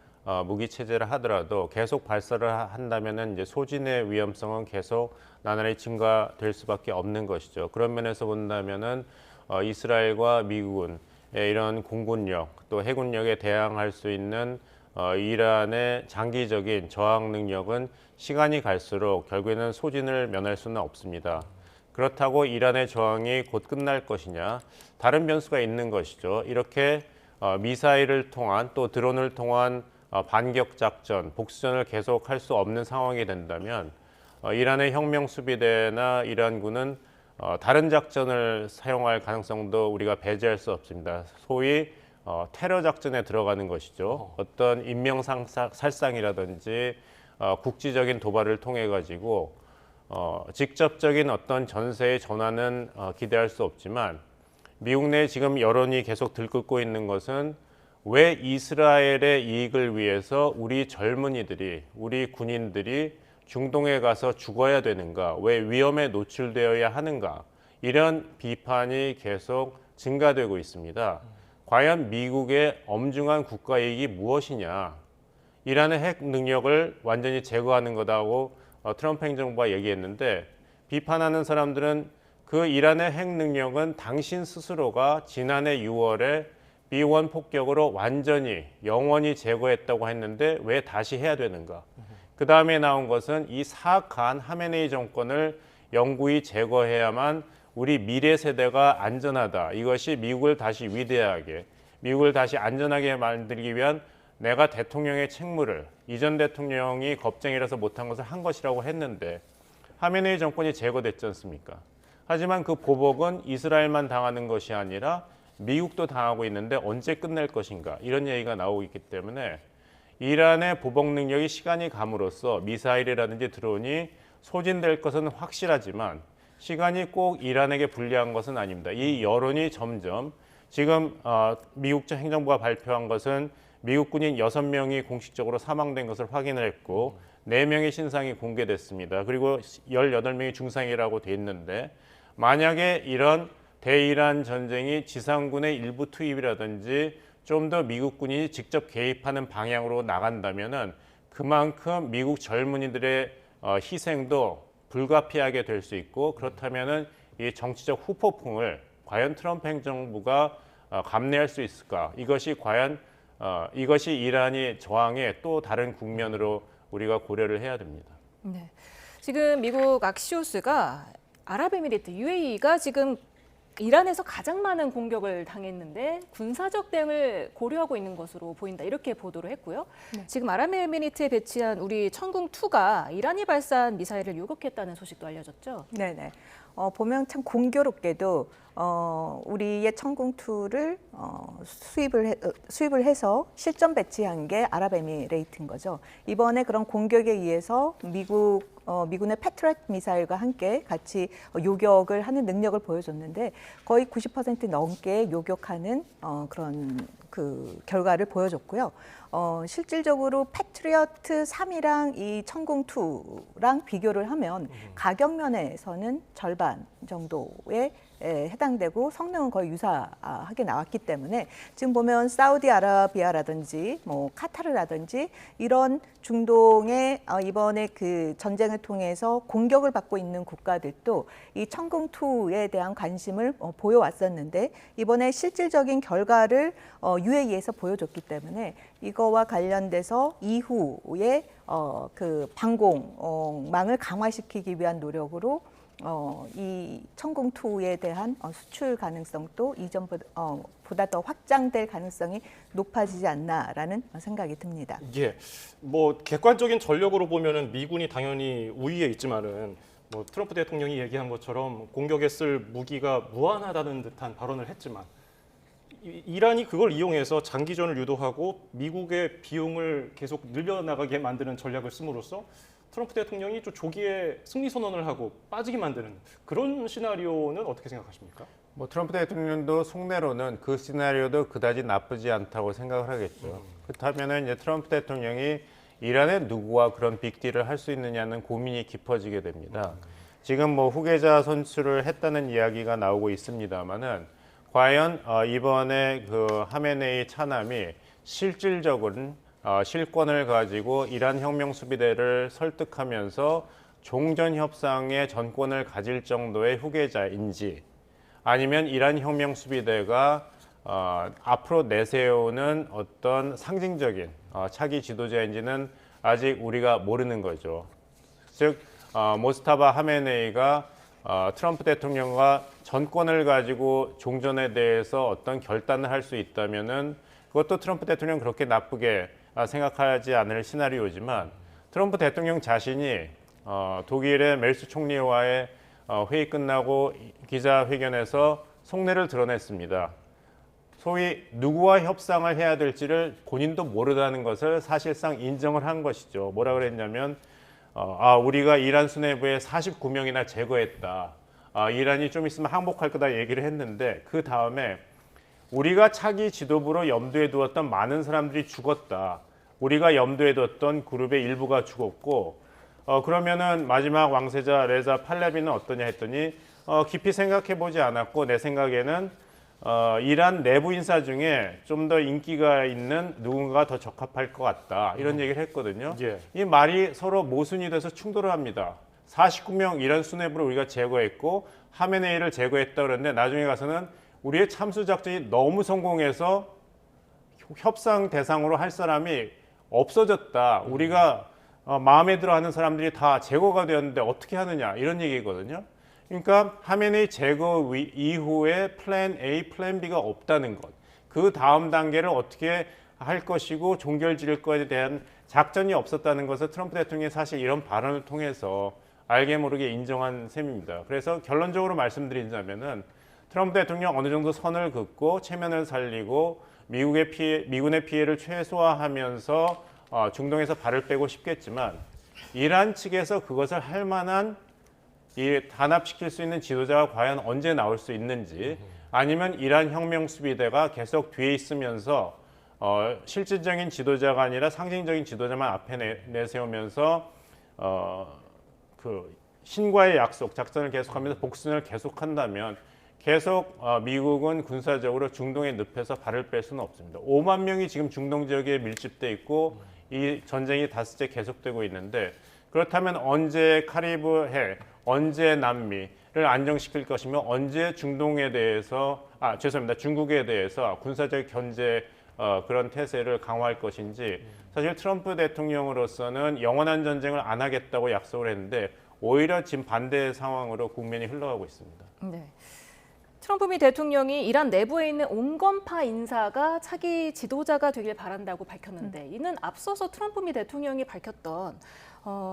무기 체제를 하더라도 계속 발사를 한다면은 이제 소진의 위험성은 계속 나날이 증가될 수밖에 없는 것이죠. 그런 면에서 본다면은 이스라엘과 미국은 이런 공군력 또 해군력에 대항할 수 있는 이란의 장기적인 저항 능력은 시간이 갈수록 결국에는 소진을 면할 수는 없습니다. 그렇다고 이란의 저항이 곧 끝날 것이냐? 다른 변수가 있는 것이죠. 이렇게 미사일을 통한 또 드론을 통한 반격 작전, 복수전을 계속할 수 없는 상황이 된다면 이란의 혁명 수비대나 이란군은 다른 작전을 사용할 가능성도 우리가 배제할 수 없습니다. 소위 테러 작전에 들어가는 것이죠. 어떤 인명살상이라든지 국지적인 도발을 통해 가지고 직접적인 어떤 전세의 전환은 기대할 수 없지만 미국 내 지금 여론이 계속 들끓고 있는 것은 왜 이스라엘의 이익을 위해서 우리 젊은이들이, 우리 군인들이 중동에 가서 죽어야 되는가, 왜 위험에 노출되어야 하는가, 이런 비판이 계속 증가되고 있습니다. 과연 미국의 엄중한 국가 이익이 무엇이냐, 이란의 핵 능력을 완전히 제거하는 거다고 트럼프 행정부가 얘기했는데 비판하는 사람들은 그 이란의 핵 능력은 당신 스스로가 지난해 6월에 B1 폭격으로 완전히 영원히 제거했다고 했는데 왜 다시 해야 되는가? 그 다음에 나온 것은 이 사악한 하메네이 정권을 영구히 제거해야만 우리 미래 세대가 안전하다. 이것이 미국을 다시 위대하게, 미국을 다시 안전하게 만들기 위한 내가 대통령의 책무를 이전 대통령이 겁쟁이라서 못한 것을 한 것이라고 했는데 하메네이 정권이 제거됐지 않습니까? 하지만 그 보복은 이스라엘만 당하는 것이 아니라 미국도 당하고 있는데 언제 끝낼 것인가 이런 얘기가 나오고 있기 때문에 이란의 보복 능력이 시간이 감으로써 미사일이라든지 드론이 소진될 것은 확실하지만 시간이 꼭 이란에게 불리한 것은 아닙니다. 이 여론이 점점 지금 미국 행정부가 발표한 것은 미국 군인 6명이 공식적으로 사망된 것을 확인을 했고 4명의 신상이 공개됐습니다. 그리고 18명이 중상이라고 돼 있는데 만약에 이런 대이란 전쟁이 지상군의 일부 투입이라든지 좀 더 미국 군인이 직접 개입하는 방향으로 나간다면은 그만큼 미국 젊은이들의 희생도 불가피하게 될 수 있고 그렇다면은 이 정치적 후폭풍을 과연 트럼프 행정부가 감내할 수 있을까? 이것이 과연 이것이 이란이 저항의 또 다른 국면으로 우리가 고려를 해야 됩니다. 네. 지금 미국 악시오스가 아랍에미리트 UAE가 지금 이란에서 가장 많은 공격을 당했는데 군사적 대응을 고려하고 있는 것으로 보인다. 이렇게 보도를 했고요. 네. 지금 아랍에미리트에 배치한 우리 천궁2가 이란이 발사한 미사일을 요격했다는 소식도 알려졌죠. 네네. 보면 참 공교롭게도 우리의 천궁2를 수입을 해서 실전 배치한 게 아랍에미레이트인 거죠. 이번에 그런 공격에 의해서 미군의 패트리엇 미사일과 함께 같이 요격을 하는 능력을 보여줬는데 거의 90% 넘게 요격하는 그런 그 결과를 보여줬고요. 실질적으로 패트리엇 3이랑 이 천궁2랑 비교를 하면 가격 면에서는 절반 정도에 해당되고 성능은 거의 유사하게 나왔기 때문에 지금 보면 사우디아라비아라든지 뭐 카타르라든지 이런 중동의 이번에 그 전쟁을 통해서 공격을 받고 있는 국가들도 이 천궁2에 대한 관심을 보여왔었는데 이번에 실질적인 결과를 UAE에서 보여줬기 때문에 이거와 관련돼서 이후에 그 방공망을 강화시키기 위한 노력으로 이 천궁2에 대한 수출 가능성도 이전보다 더 확장될 가능성이 높아지지 않나라는 생각이 듭니다. 예, 뭐 객관적인 전력으로 보면은 미군이 당연히 우위에 있지만은 뭐 트럼프 대통령이 얘기한 것처럼 공격에 쓸 무기가 무한하다는 듯한 발언을 했지만 이란이 그걸 이용해서 장기전을 유도하고 미국의 비용을 계속 늘려나가게 만드는 전략을 씀으로써 트럼프 대통령이 좀 조기에 승리 선언을 하고 빠지게 만드는 그런 시나리오는 어떻게 생각하십니까? 뭐 트럼프 대통령도 속내로는 그 시나리오도 그다지 나쁘지 않다고 생각을 하겠죠. 그렇다면은 이제 트럼프 대통령이 이란의 누구와 그런 빅딜을 할 수 있느냐는 고민이 깊어지게 됩니다. 지금 뭐 후계자 선출을 했다는 이야기가 나오고 있습니다만은 과연 이번에 그 하메네이 차남이 실질적으로는 실권을 가지고 이란 혁명수비대를 설득하면서 종전협상의 전권을 가질 정도의 후계자인지 아니면 이란 혁명수비대가 앞으로 내세우는 어떤 상징적인 차기 지도자인지는 아직 우리가 모르는 거죠. 즉 모스타바 하메네이가 트럼프 대통령과 전권을 가지고 종전에 대해서 어떤 결단을 할 수 있다면은 그것도 트럼프 대통령 그렇게 나쁘게 생각하지 않을 시나리오지만 트럼프 대통령 자신이 독일의 멜스 총리와의 회의 끝나고 기자회견에서 속내를 드러냈습니다. 소위 누구와 협상을 해야 될지를 본인도 모르다는 것을 사실상 인정을 한 것이죠. 뭐라 그랬냐면 우리가 이란 수뇌부에 49명이나 제거했다. 이란이 좀 있으면 항복할 거다 얘기를 했는데 그 다음에 우리가 차기 지도부로 염두에 두었던 많은 사람들이 죽었다. 우리가 염두에 뒀던 그룹의 일부가 죽었고 그러면은 마지막 왕세자 레자 팔레비는 어떠냐 했더니 깊이 생각해 보지 않았고 내 생각에는 이란 내부 인사 중에 좀 더 인기가 있는 누군가가 더 적합할 것 같다. 이런 얘기를 했거든요. 예. 이 말이 서로 모순이 돼서 충돌을 합니다. 49명 이란 수뇌부를 우리가 제거했고 하메네이를 제거했다 그러는데 나중에 가서는 우리의 참수 작전이 너무 성공해서 협상 대상으로 할 사람이 없어졌다. 우리가 마음에 들어하는 사람들이 다 제거가 되었는데 어떻게 하느냐 이런 얘기거든요. 그러니까 하메네이 제거 이후에 플랜 A, 플랜 B가 없다는 것. 그 다음 단계를 어떻게 할 것이고 종결 지을 것에 대한 작전이 없었다는 것을 트럼프 대통령이 사실 이런 발언을 통해서 알게 모르게 인정한 셈입니다. 그래서 결론적으로 말씀드리자면은 트럼프 대통령 어느 정도 선을 긋고 체면을 살리고 미군의 피해를 최소화하면서 중동에서 발을 빼고 싶겠지만 이란 측에서 그것을 할 만한 단합시킬 수 있는 지도자가 과연 언제 나올 수 있는지 아니면 이란 혁명수비대가 계속 뒤에 있으면서 실질적인 지도자가 아니라 상징적인 지도자만 앞에 내세우면서 그 신과의 약속, 작전을 계속하면서 복순을 계속한다면 계속 미국은 군사적으로 중동의 늪에서 발을 뺄 수는 없습니다. 5만 명이 지금 중동 지역에 밀집돼 있고 이 전쟁이 닷새 계속되고 있는데 그렇다면 언제 카리브해, 언제 남미를 안정시킬 것이며 언제 중동에 대해서 중국에 대해서 군사적 견제 그런 태세를 강화할 것인지 사실 트럼프 대통령으로서는 영원한 전쟁을 안 하겠다고 약속을 했는데 오히려 지금 반대 상황으로 국면이 흘러가고 있습니다. 네. 트럼프 미 대통령이 이란 내부에 있는 온건파 인사가 차기 지도자가 되길 바란다고 밝혔는데 이는 앞서서 트럼프 미 대통령이 밝혔던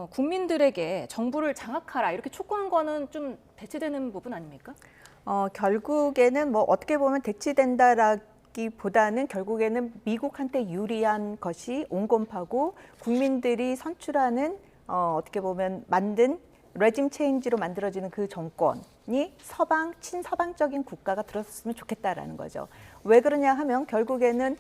국민들에게 정부를 장악하라 이렇게 촉구한 거는 좀 대치되는 부분 아닙니까? 결국에는 뭐 어떻게 보면 대치된다라기보다는 결국에는 미국한테 유리한 것이 온건파고 국민들이 선출하는 어떻게 보면 만든 레짐 체인지로 만들어지는 그 정권이 친서방적인 국가가 들어섰으면 좋겠다라는 거죠. 왜 그러냐 하면 결국에는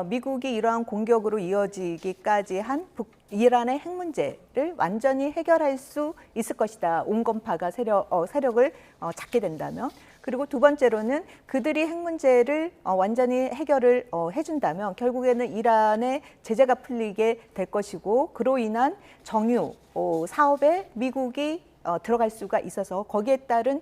미국이 이러한 공격으로 이어지기까지 한 이란의 핵 문제를 완전히 해결할 수 있을 것이다. 온건파가 세력을 잡게 된다면. 그리고 두 번째로는 그들이 핵 문제를 완전히 해결을 해준다면 결국에는 이란의 제재가 풀리게 될 것이고 그로 인한 정유 사업에 미국이 들어갈 수가 있어서 거기에 따른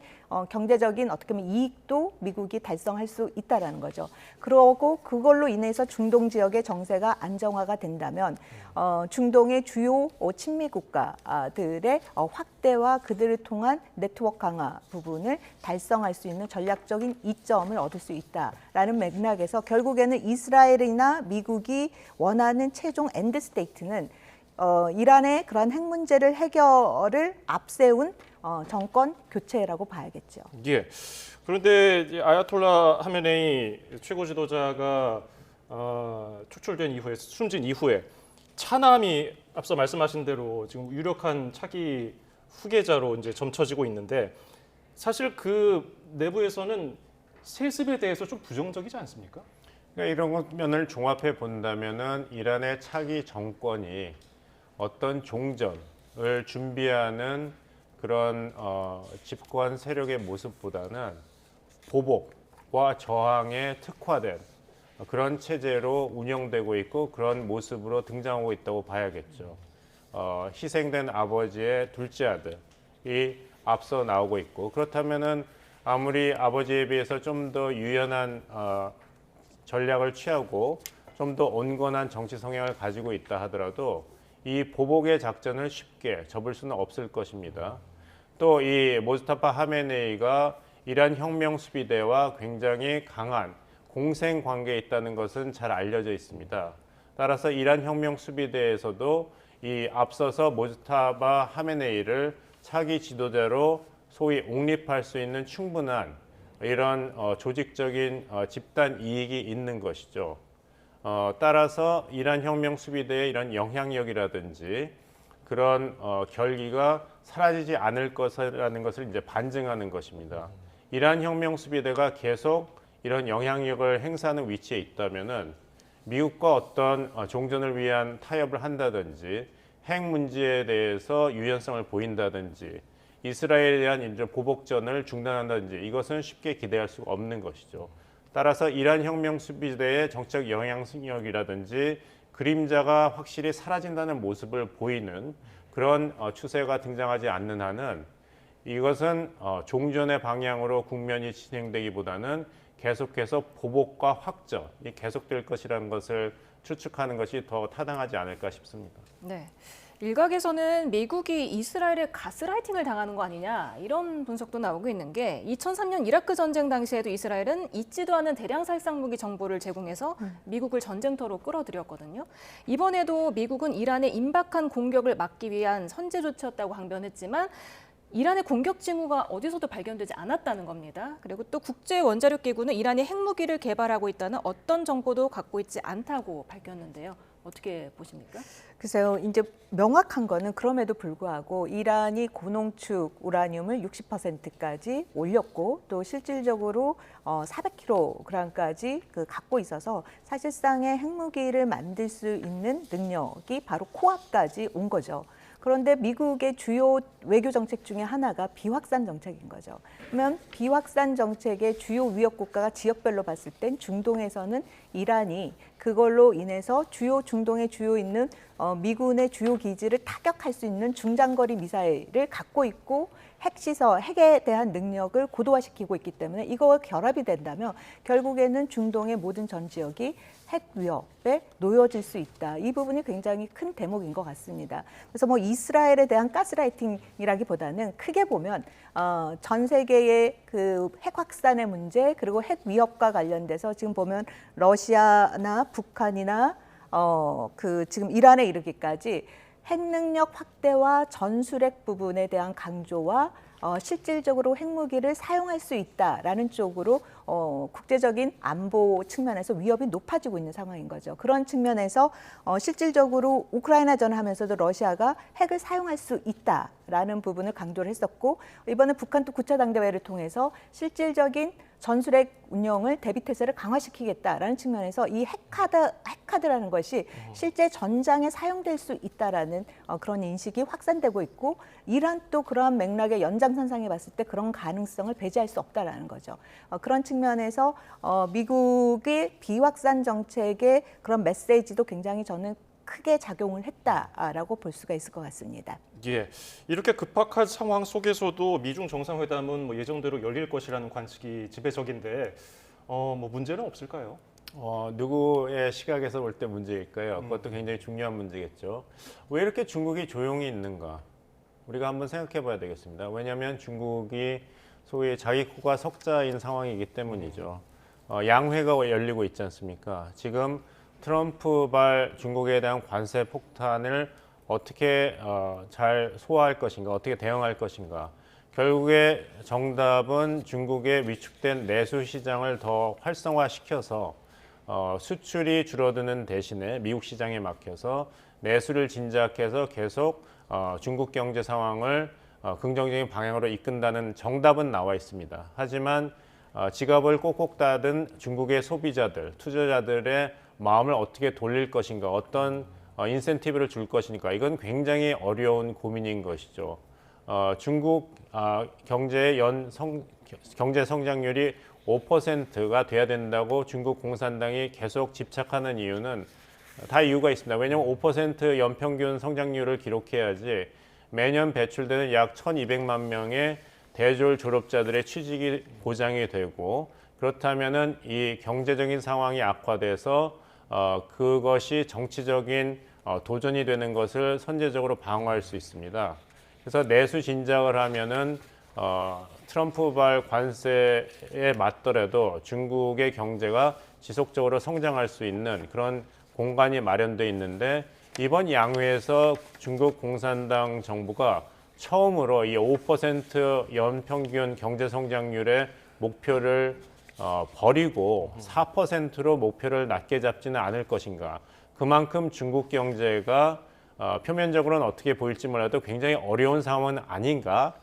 경제적인 어떻게 보면 이익도 미국이 달성할 수 있다라는 거죠. 그러고 그걸로 인해서 중동 지역의 정세가 안정화가 된다면 중동의 주요 친미 국가들의 확대와 그들을 통한 네트워크 강화 부분을 달성할 수 있는 전략적인 이점을 얻을 수 있다라는 맥락에서 결국에는 이스라엘이나 미국이 원하는 최종 엔드 스테이트는 이란의 그런 핵 문제를 해결을 앞세운 정권 교체라고 봐야겠죠. 예. 그런데 이제 아야톨라 하메네이 최고 지도자가 축출된 이후에 숨진 이후에 차남이 앞서 말씀하신 대로 지금 유력한 차기 후계자로 이제 점쳐지고 있는데 사실 그 내부에서는 세습에 대해서 좀 부정적이지 않습니까? 그러니까 이런 면을 종합해 본다면은 이란의 차기 정권이 어떤 종전을 준비하는 그런 집권 세력의 모습보다는 보복과 저항에 특화된 그런 체제로 운영되고 있고 그런 모습으로 등장하고 있다고 봐야겠죠. 희생된 아버지의 둘째 아들이 앞서 나오고 있고 그렇다면은 아무리 아버지에 비해서 좀 더 유연한 전략을 취하고 좀 더 온건한 정치 성향을 가지고 있다 하더라도 이 보복의 작전을 쉽게 접을 수는 없을 것입니다. 또 이 모스타파 하메네이가 이란 혁명수비대와 굉장히 강한 공생 관계에 있다는 것은 잘 알려져 있습니다. 따라서 이란 혁명수비대에서도 이 앞서서 모스타파 하메네이를 차기 지도자로 소위 옹립할 수 있는 충분한 이런 조직적인 집단 이익이 있는 것이죠. 따라서 이란 혁명수비대의 이런 영향력이라든지 그런 결기가 사라지지 않을 것이라는 것을 이제 반증하는 것입니다. 이란 혁명수비대가 계속 이런 영향력을 행사하는 위치에 있다면은 미국과 어떤 종전을 위한 타협을 한다든지 핵 문제에 대해서 유연성을 보인다든지 이스라엘에 대한 이제 보복전을 중단한다든지 이것은 쉽게 기대할 수가 없는 것이죠. 따라서 이란 혁명수비대의 정책 영향력이라든지 그림자가 확실히 사라진다는 모습을 보이는 그런 추세가 등장하지 않는 한은 이것은 종전의 방향으로 국면이 진행되기보다는 계속해서 보복과 확전이 계속될 것이라는 것을 추측하는 것이 더 타당하지 않을까 싶습니다. 네. 일각에서는 미국이 이스라엘에 가스라이팅을 당하는 거 아니냐 이런 분석도 나오고 있는 게 2003년 이라크 전쟁 당시에도 이스라엘은 있지도 않은 대량 살상 무기 정보를 제공해서 미국을 전쟁터로 끌어들였거든요. 이번에도 미국은 이란의 임박한 공격을 막기 위한 선제 조치였다고 항변했지만 이란의 공격 징후가 어디서도 발견되지 않았다는 겁니다. 그리고 또 국제원자력기구는 이란이 핵무기를 개발하고 있다는 어떤 정보도 갖고 있지 않다고 밝혔는데요. 어떻게 보십니까? 글쎄요, 이제 명확한 거는 그럼에도 불구하고 이란이 고농축 우라늄을 60%까지 올렸고 또 실질적으로 400kg까지 갖고 있어서 사실상의 핵무기를 만들 수 있는 능력이 바로 코앞까지 온 거죠. 그런데 미국의 주요 외교 정책 중에 하나가 비확산 정책인 거죠. 그러면 비확산 정책의 주요 위협 국가가 지역별로 봤을 땐 중동에서는 이란이 그걸로 인해서 중동에 주요 있는 미군의 주요 기지를 타격할 수 있는 중장거리 미사일을 갖고 있고 핵에 대한 능력을 고도화시키고 있기 때문에 이거와 결합이 된다면 결국에는 중동의 모든 전 지역이 핵 위협에 놓여질 수 있다. 이 부분이 굉장히 큰 대목인 것 같습니다. 그래서 뭐 이스라엘에 대한 가스라이팅이라기보다는 크게 보면 전 세계의 그 핵 확산의 문제 그리고 핵 위협과 관련돼서 지금 보면 러시아나 북한이나 지금 이란에 이르기까지 핵 능력 확대와 전술핵 부분에 대한 강조와 실질적으로 핵무기를 사용할 수 있다라는 쪽으로 국제적인 안보 측면에서 위협이 높아지고 있는 상황인 거죠. 그런 측면에서 실질적으로 우크라이나전 하면서도 러시아가 핵을 사용할 수 있다라는 부분을 강조를 했었고 이번에 북한도 9차 당대회를 통해서 실질적인 전술핵 운영을 대비태세를 강화시키겠다라는 측면에서 이 핵카드라는 것이 실제 전장에 사용될 수 있다라는 그런 인식이 확산되고 있고 이란 또 그러한 맥락의 연장선상에 봤을 때 그런 가능성을 배제할 수 없다라는 거죠. 그런 측면에서 미국의 비확산 정책의 그런 메시지도 굉장히 저는 크게 작용을 했다라고 볼 수가 있을 것 같습니다. 예, 이렇게 급박한 상황 속에서도 미중 정상회담은 뭐 예정대로 열릴 것이라는 관측이 지배적인데 뭐 문제는 없을까요? 누구의 시각에서 볼 때 문제일까요? 그것도 굉장히 중요한 문제겠죠. 왜 이렇게 중국이 조용히 있는가? 우리가 한번 생각해 봐야 되겠습니다. 왜냐하면 중국이 소위 자기 코가 석자인 상황이기 때문이죠. 양회가 열리고 있지 않습니까? 지금 트럼프발 중국에 대한 관세 폭탄을 어떻게 잘 소화할 것인가, 어떻게 대응할 것인가. 결국에 정답은 중국의 위축된 내수 시장을 더 활성화시켜서 수출이 줄어드는 대신에 미국 시장에 막혀서 내수를 진작해서 계속 중국 경제 상황을 긍정적인 방향으로 이끈다는 정답은 나와 있습니다. 하지만 지갑을 꼭꼭 닫은 중국의 소비자들, 투자자들의 마음을 어떻게 돌릴 것인가, 어떤 인센티브를 줄 것이니까 이건 굉장히 어려운 고민인 것이죠. 중국 경제 경제 성장률이 5%가 돼야 된다고 중국 공산당이 계속 집착하는 이유는 다 이유가 있습니다. 왜냐하면 5% 연평균 성장률을 기록해야지 매년 배출되는 약 1,200만 명의 대졸 졸업자들의 취직이 보장이 되고 그렇다면은 이 경제적인 상황이 악화돼서 그것이 정치적인 도전이 되는 것을 선제적으로 방어할 수 있습니다. 그래서 내수 진작을 하면은 트럼프발 관세에 맞더라도 중국의 경제가 지속적으로 성장할 수 있는 그런 공간이 마련돼 있는데 이번 양회에서 중국 공산당 정부가 처음으로 이 5% 연평균 경제 성장률의 목표를 버리고 4%로 목표를 낮게 잡지는 않을 것인가. 그만큼 중국 경제가 표면적으로는 어떻게 보일지 몰라도 굉장히 어려운 상황은 아닌가.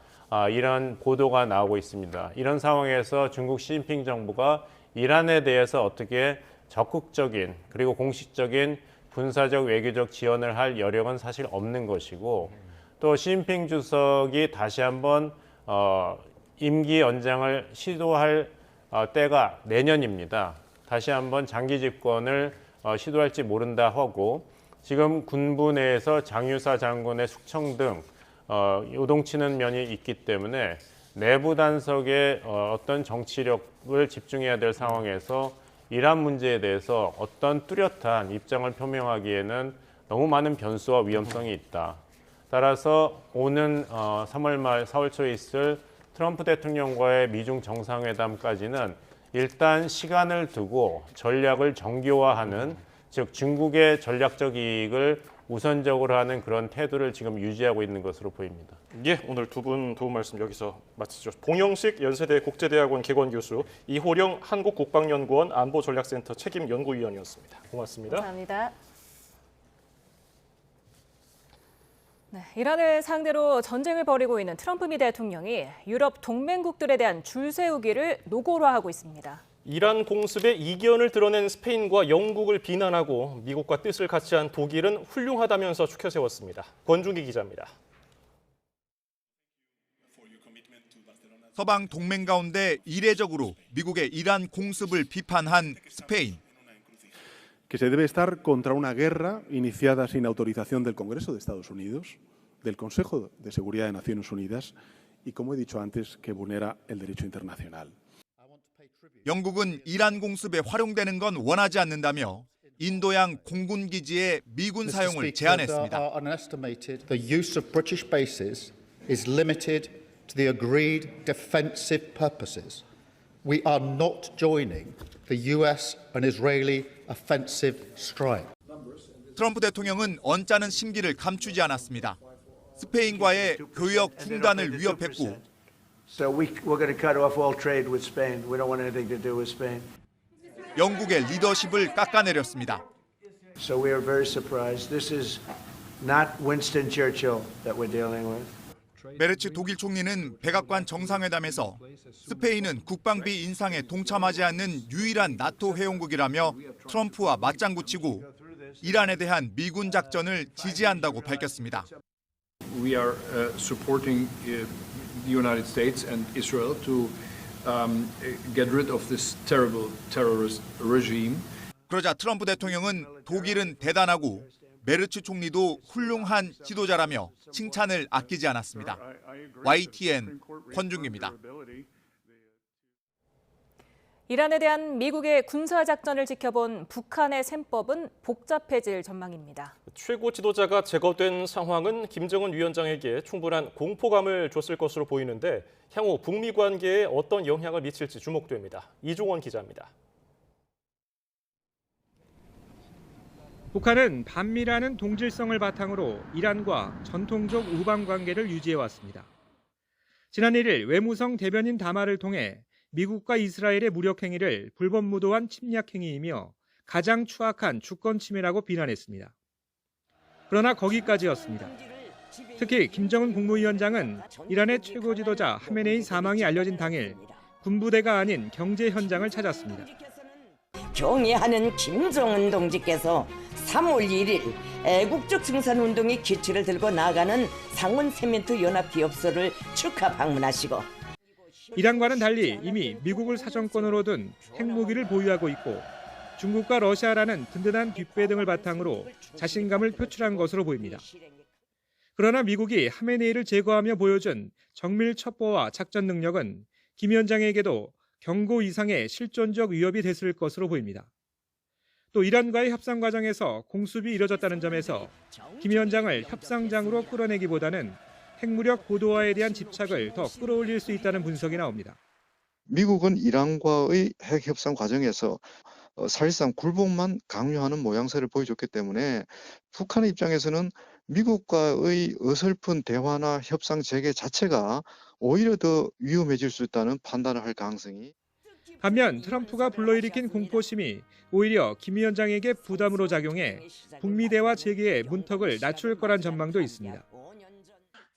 이런 보도가 나오고 있습니다. 이런 상황에서 중국 시진핑 정부가 이란에 대해서 어떻게 적극적인 그리고 공식적인 군사적 외교적 지원을 할 여력은 사실 없는 것이고 또 시진핑 주석이 다시 한번 임기 연장을 시도할 때가 내년입니다. 다시 한번 장기 집권을 시도할지 모른다 하고 지금 군부 내에서 장유사 장군의 숙청 등 요동치는 면이 있기 때문에 내부 단속에 어떤 정치력을 집중해야 될 상황에서 이란 문제에 대해서 어떤 뚜렷한 입장을 표명하기에는 너무 많은 변수와 위험성이 있다. 따라서 오는 3월 말 4월 초에 있을 트럼프 대통령과의 미중 정상회담까지는 일단 시간을 두고 전략을 정교화하는 즉 중국의 전략적 이익을 우선적으로 하는 그런 태도를 지금 유지하고 있는 것으로 보입니다. 예, 오늘 두 분 도움 말씀 여기서 마치죠. 봉영식 연세대 국제대학원 개건 교수, 이호령 한국국방연구원 안보전략센터 책임연구위원이었습니다. 고맙습니다. 감사합니다. 네, 이란을 상대로 전쟁을 벌이고 있는 트럼프 미 대통령이 유럽 동맹국들에 대한 줄 세우기를 노골화하고 있습니다. 이란 공습의 이견을 드러낸 스페인과 영국을 비난하고 미국과 뜻을 같이 한 독일은 훌륭하다면서 추켜 세웠습니다. 권중기 기자입니다. 서방 동맹 가운데 이례적으로 미국의 이란 공습을 비판한 스페인. que se debe estar contra una guerra iniciada sin autorización del Congreso de Estados Unidos, del Consejo de Seguridad de Naciones Unidas y, como he dicho antes, que vulnera el derecho internacional. 영국은 이란 공습에 활용되는 건 원하지 않는다며 인도양 공군 기지의 미군 사용을 제안했습니다. The use of British bases is limited to the agreed defensive purposes. We are not joining the US and Israeli offensive strike. 트럼프 대통령은 언짢은 심기를 감추지 않았습니다. 스페인과의 교역 중단을 위협했고 So we're going to cut off all trade with Spain. We don't want anything to do with Spain. 영국의 리더십을 깎아내렸습니다. So we are very surprised. This is not Winston Churchill that we're dealing with. 메르츠 독일 총리는 백악관 정상회담에서 스페인은 국방비 인상에 동참하지 않는 유일한 나토 회원국이라며 트럼프와 맞장구치고 이란에 대한 미군 작전을 지지한다고 밝혔습니다. We are supporting the United States and Israel to get rid of this terrible terrorist regime. 그러자 트럼프 대통령은 독일은 대단하고 메르츠 총리도 훌륭한 지도자라며 칭찬을 아끼지 않았습니다. YTN 권중기입니다. 이란에 대한 미국의 군사작전을 지켜본 북한의 셈법은 복잡해질 전망입니다. 최고 지도자가 제거된 상황은 김정은 위원장에게 충분한 공포감을 줬을 것으로 보이는데 향후 북미 관계에 어떤 영향을 미칠지 주목됩니다. 이종원 기자입니다. 북한은 반미라는 동질성을 바탕으로 이란과 전통적 우방 관계를 유지해왔습니다. 지난 1일 외무성 대변인 담화를 통해 미국과 이스라엘의 무력 행위를 불법무도한 침략 행위이며 가장 추악한 주권 침해라고 비난했습니다. 그러나 거기까지였습니다. 특히 김정은 국무위원장은 이란의 최고 지도자 하메네이 사망이 알려진 당일 군부대가 아닌 경제 현장을 찾았습니다. 경애하는 김정은 동지께서 3월 1일 애국적 증산운동의 기치를 들고 나아가는 상원 세멘트 연합 기업소를 축하 방문하시고 이란과는 달리 이미 미국을 사정권으로 둔 핵무기를 보유하고 있고 중국과 러시아라는 든든한 뒷배 등을 바탕으로 자신감을 표출한 것으로 보입니다. 그러나 미국이 하메네이를 제거하며 보여준 정밀 첩보와 작전 능력은 김 위원장에게도 경고 이상의 실존적 위협이 됐을 것으로 보입니다. 또 이란과의 협상 과정에서 공습이 이뤄졌다는 점에서 김 위원장을 협상장으로 끌어내기보다는 핵무력 고도화에 대한 집착을 더 끌어올릴 수 있다는 분석이 나옵니다. 미국은 이란과의 핵 협상 과정에서 사실상 굴복만 강요하는 모양새를 보여줬기 때문에 북한의 입장에서는 미국과의 어설픈 대화나 협상 재개 자체가 오히려 더 위험해질 수 있다는 판단을 할 가능성이. 반면 트럼프가 불러일으킨 공포심이 오히려 김 위원장에게 부담으로 작용해 북미 대화 재개의 문턱을 낮출 거란 전망도 있습니다.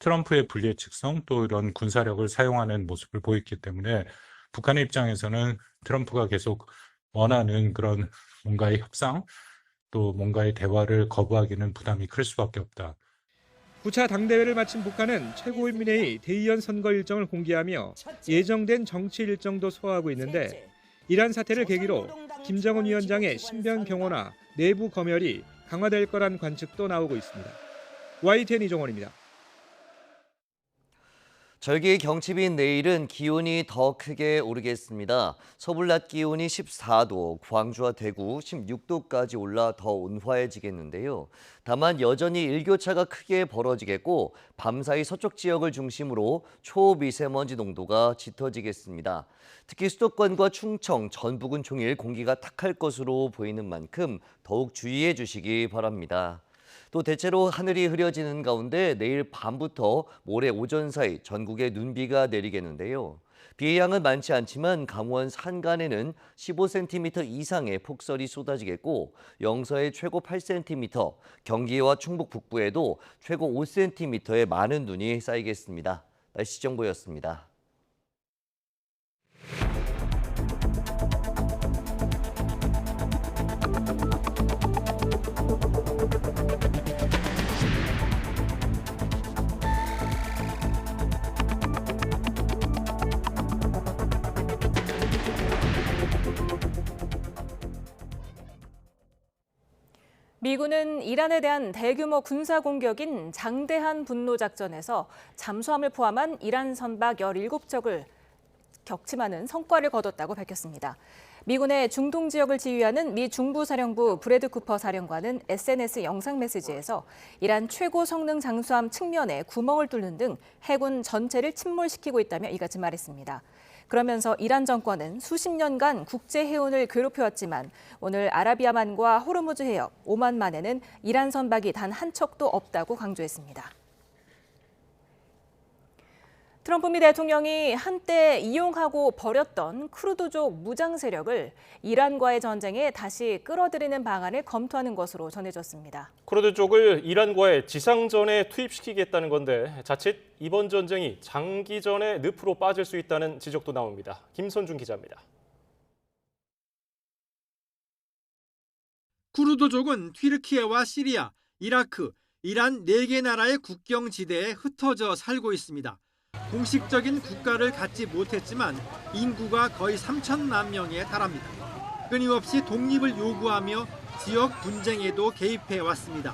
트럼프의 불예측성 또 이런 군사력을 사용하는 모습을 보였기 때문에 북한의 입장에서는 트럼프가 계속 원하는 그런 뭔가의 협상 또 뭔가의 대화를 거부하기는 부담이 클 수밖에 없다. 9차 당대회를 마친 북한은 최고인민회의 대의원 선거 일정을 공개하며 예정된 정치 일정도 소화하고 있는데 이란 사태를 계기로 김정은 위원장의 신변 경호나 내부 검열이 강화될 거란 관측도 나오고 있습니다. YTN 이종원입니다. 절기의 경칩인 내일은 기온이 더 크게 오르겠습니다. 서울 낮 기온이 14도, 광주와 대구 16도까지 올라 더 온화해지겠는데요. 다만 여전히 일교차가 크게 벌어지겠고 밤사이 서쪽 지역을 중심으로 초미세먼지 농도가 짙어지겠습니다. 특히 수도권과 충청, 전북은 종일 공기가 탁할 것으로 보이는 만큼 더욱 주의해 주시기 바랍니다. 또 대체로 하늘이 흐려지는 가운데 내일 밤부터 모레 오전 사이 전국에 눈비가 내리겠는데요. 비의 양은 많지 않지만 강원 산간에는 15cm 이상의 폭설이 쏟아지겠고 영서에 최고 8cm, 경기와 충북 북부에도 최고 5cm의 많은 눈이 쌓이겠습니다. 날씨 정보였습니다. 미군은 이란에 대한 대규모 군사 공격인 장대한 분노 작전에서 잠수함을 포함한 이란 선박 17척을 격침하는 성과를 거뒀다고 밝혔습니다. 미군의 중동 지역을 지휘하는 미 중부사령부 브래드 쿠퍼 사령관은 SNS 영상 메시지에서 이란 최고 성능 잠수함 측면에 구멍을 뚫는 등 해군 전체를 침몰시키고 있다며 이같이 말했습니다. 그러면서 이란 정권은 수십 년간 국제 해운을 괴롭혀왔지만 오늘 아라비아만과 호르무즈 해협, 오만만에는 이란 선박이 단 한 척도 없다고 강조했습니다. 트럼프 미 대통령이 한때 이용하고 버렸던 쿠르드족 무장 세력을 이란과의 전쟁에 다시 끌어들이는 방안을 검토하는 것으로 전해졌습니다. 쿠르드족을 이란과의 지상전에 투입시키겠다는 건데 자칫 이번 전쟁이 장기전의 늪으로 빠질 수 있다는 지적도 나옵니다. 김선중 기자입니다. 쿠르드족은 튀르키예와 시리아, 이라크, 이란 4개 나라의 국경 지대에 흩어져 살고 있습니다. 공식적인 국가를 갖지 못했지만 인구가 거의 3천만 명에 달합니다. 끊임없이 독립을 요구하며 지역 분쟁에도 개입해 왔습니다.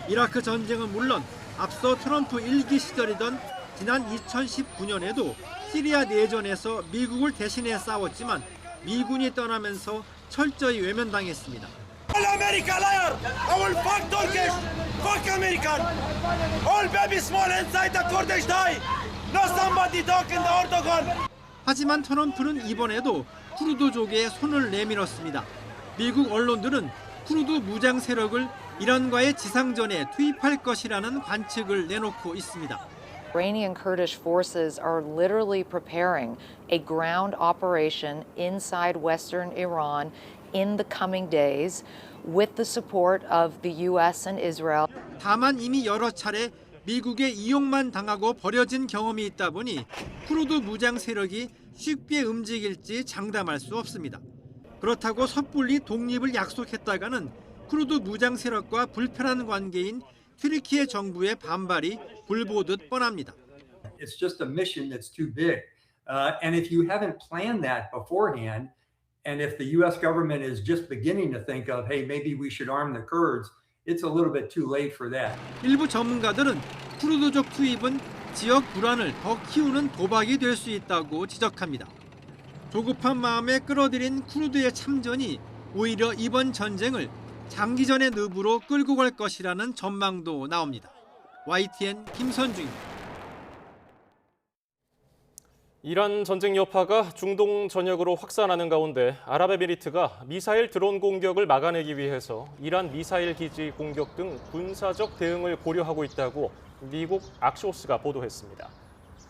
이라크 전쟁은 물론 앞서 트럼프 1기 시절이던 지난 2019년에도 시리아 내전에서 미국을 대신해 싸웠지만 미군이 떠나면서 철저히 외면당했습니다. All America liar! I will fuck Turkish! Fuck American! All baby small inside the Kurdish die! No somebody talk in the Erdogan! 하지만 트럼프는 이번에도 쿠르드족에 손을 내밀었습니다. 미국 언론들은 쿠르드 무장 세력을 이란과의 지상전에 투입할 것이라는 관측을 내놓고 있습니다. Iranian Kurdish forces are literally preparing a ground operation inside western Iran in the coming days with the support of the US and Israel. 다만 이미 여러 차례 미국의 이용만 당하고 버려진 경험이 있다 보니 쿠르드 무장 세력이 쉽게 움직일지 장담할 수 없습니다. 그렇다고 섣불리 독립을 약속했다가는 쿠르드 무장 세력과 불편한 관계인 튀르키예 정부의 반발이 불보듯 뻔합니다. It's just a mission that's too big. And if you haven't planned that beforehand, and if the US government is just beginning to think of, hey, maybe we should arm the Kurds, it's a little bit too late for that. 일부 전문가들은 쿠르드족 투입은 지역 불안을 더 키우는 도박이 될 수 있다고 지적합니다. 조급한 마음에 끌어들인 쿠르드의 참전이 오히려 이번 전쟁을 장기전의 늪으로 끌고 갈 것이라는 전망도 나옵니다. YTN 김선중입니다. 이란 전쟁 여파가 중동 전역으로 확산하는 가운데 아랍에미리트가 미사일 드론 공격을 막아내기 위해서 이란 미사일 기지 공격 등 군사적 대응을 고려하고 있다고 미국 악시오스가 보도했습니다.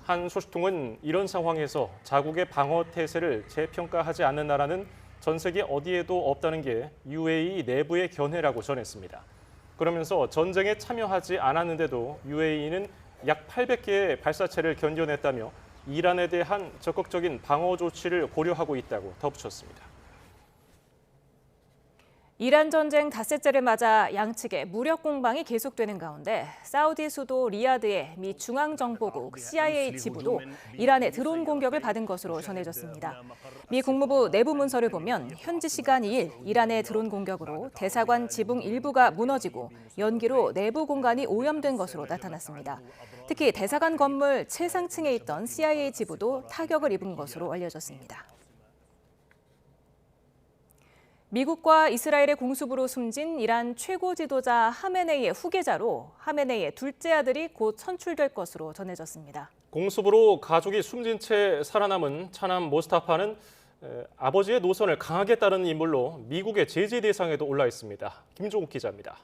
한 소식통은 이런 상황에서 자국의 방어 태세를 재평가하지 않는 나라는 전 세계 어디에도 없다는 게 UAE 내부의 견해라고 전했습니다. 그러면서 전쟁에 참여하지 않았는데도 UAE는 약 800개의 발사체를 견뎌냈다며 이란에 대한 적극적인 방어 조치를 고려하고 있다고 덧붙였습니다. 이란 전쟁 닷새째를 맞아 양측의 무력 공방이 계속되는 가운데 사우디 수도 리야드의 미 중앙정보국 CIA 지부도 이란의 드론 공격을 받은 것으로 전해졌습니다. 미 국무부 내부 문서를 보면 현지 시간 2일 이란의 드론 공격으로 대사관 지붕 일부가 무너지고 연기로 내부 공간이 오염된 것으로 나타났습니다. 특히 대사관 건물 최상층에 있던 CIA 지부도 타격을 입은 것으로 알려졌습니다. 미국과 이스라엘의 공습으로 숨진 이란 최고 지도자 하메네이의 후계자로 하메네이의 둘째 아들이 곧 선출될 것으로 전해졌습니다. 공습으로 가족이 숨진 채 살아남은 차남 모스타파는 아버지의 노선을 강하게 따르는 인물로 미국의 제재 대상에도 올라 있습니다. 김종욱 기자입니다.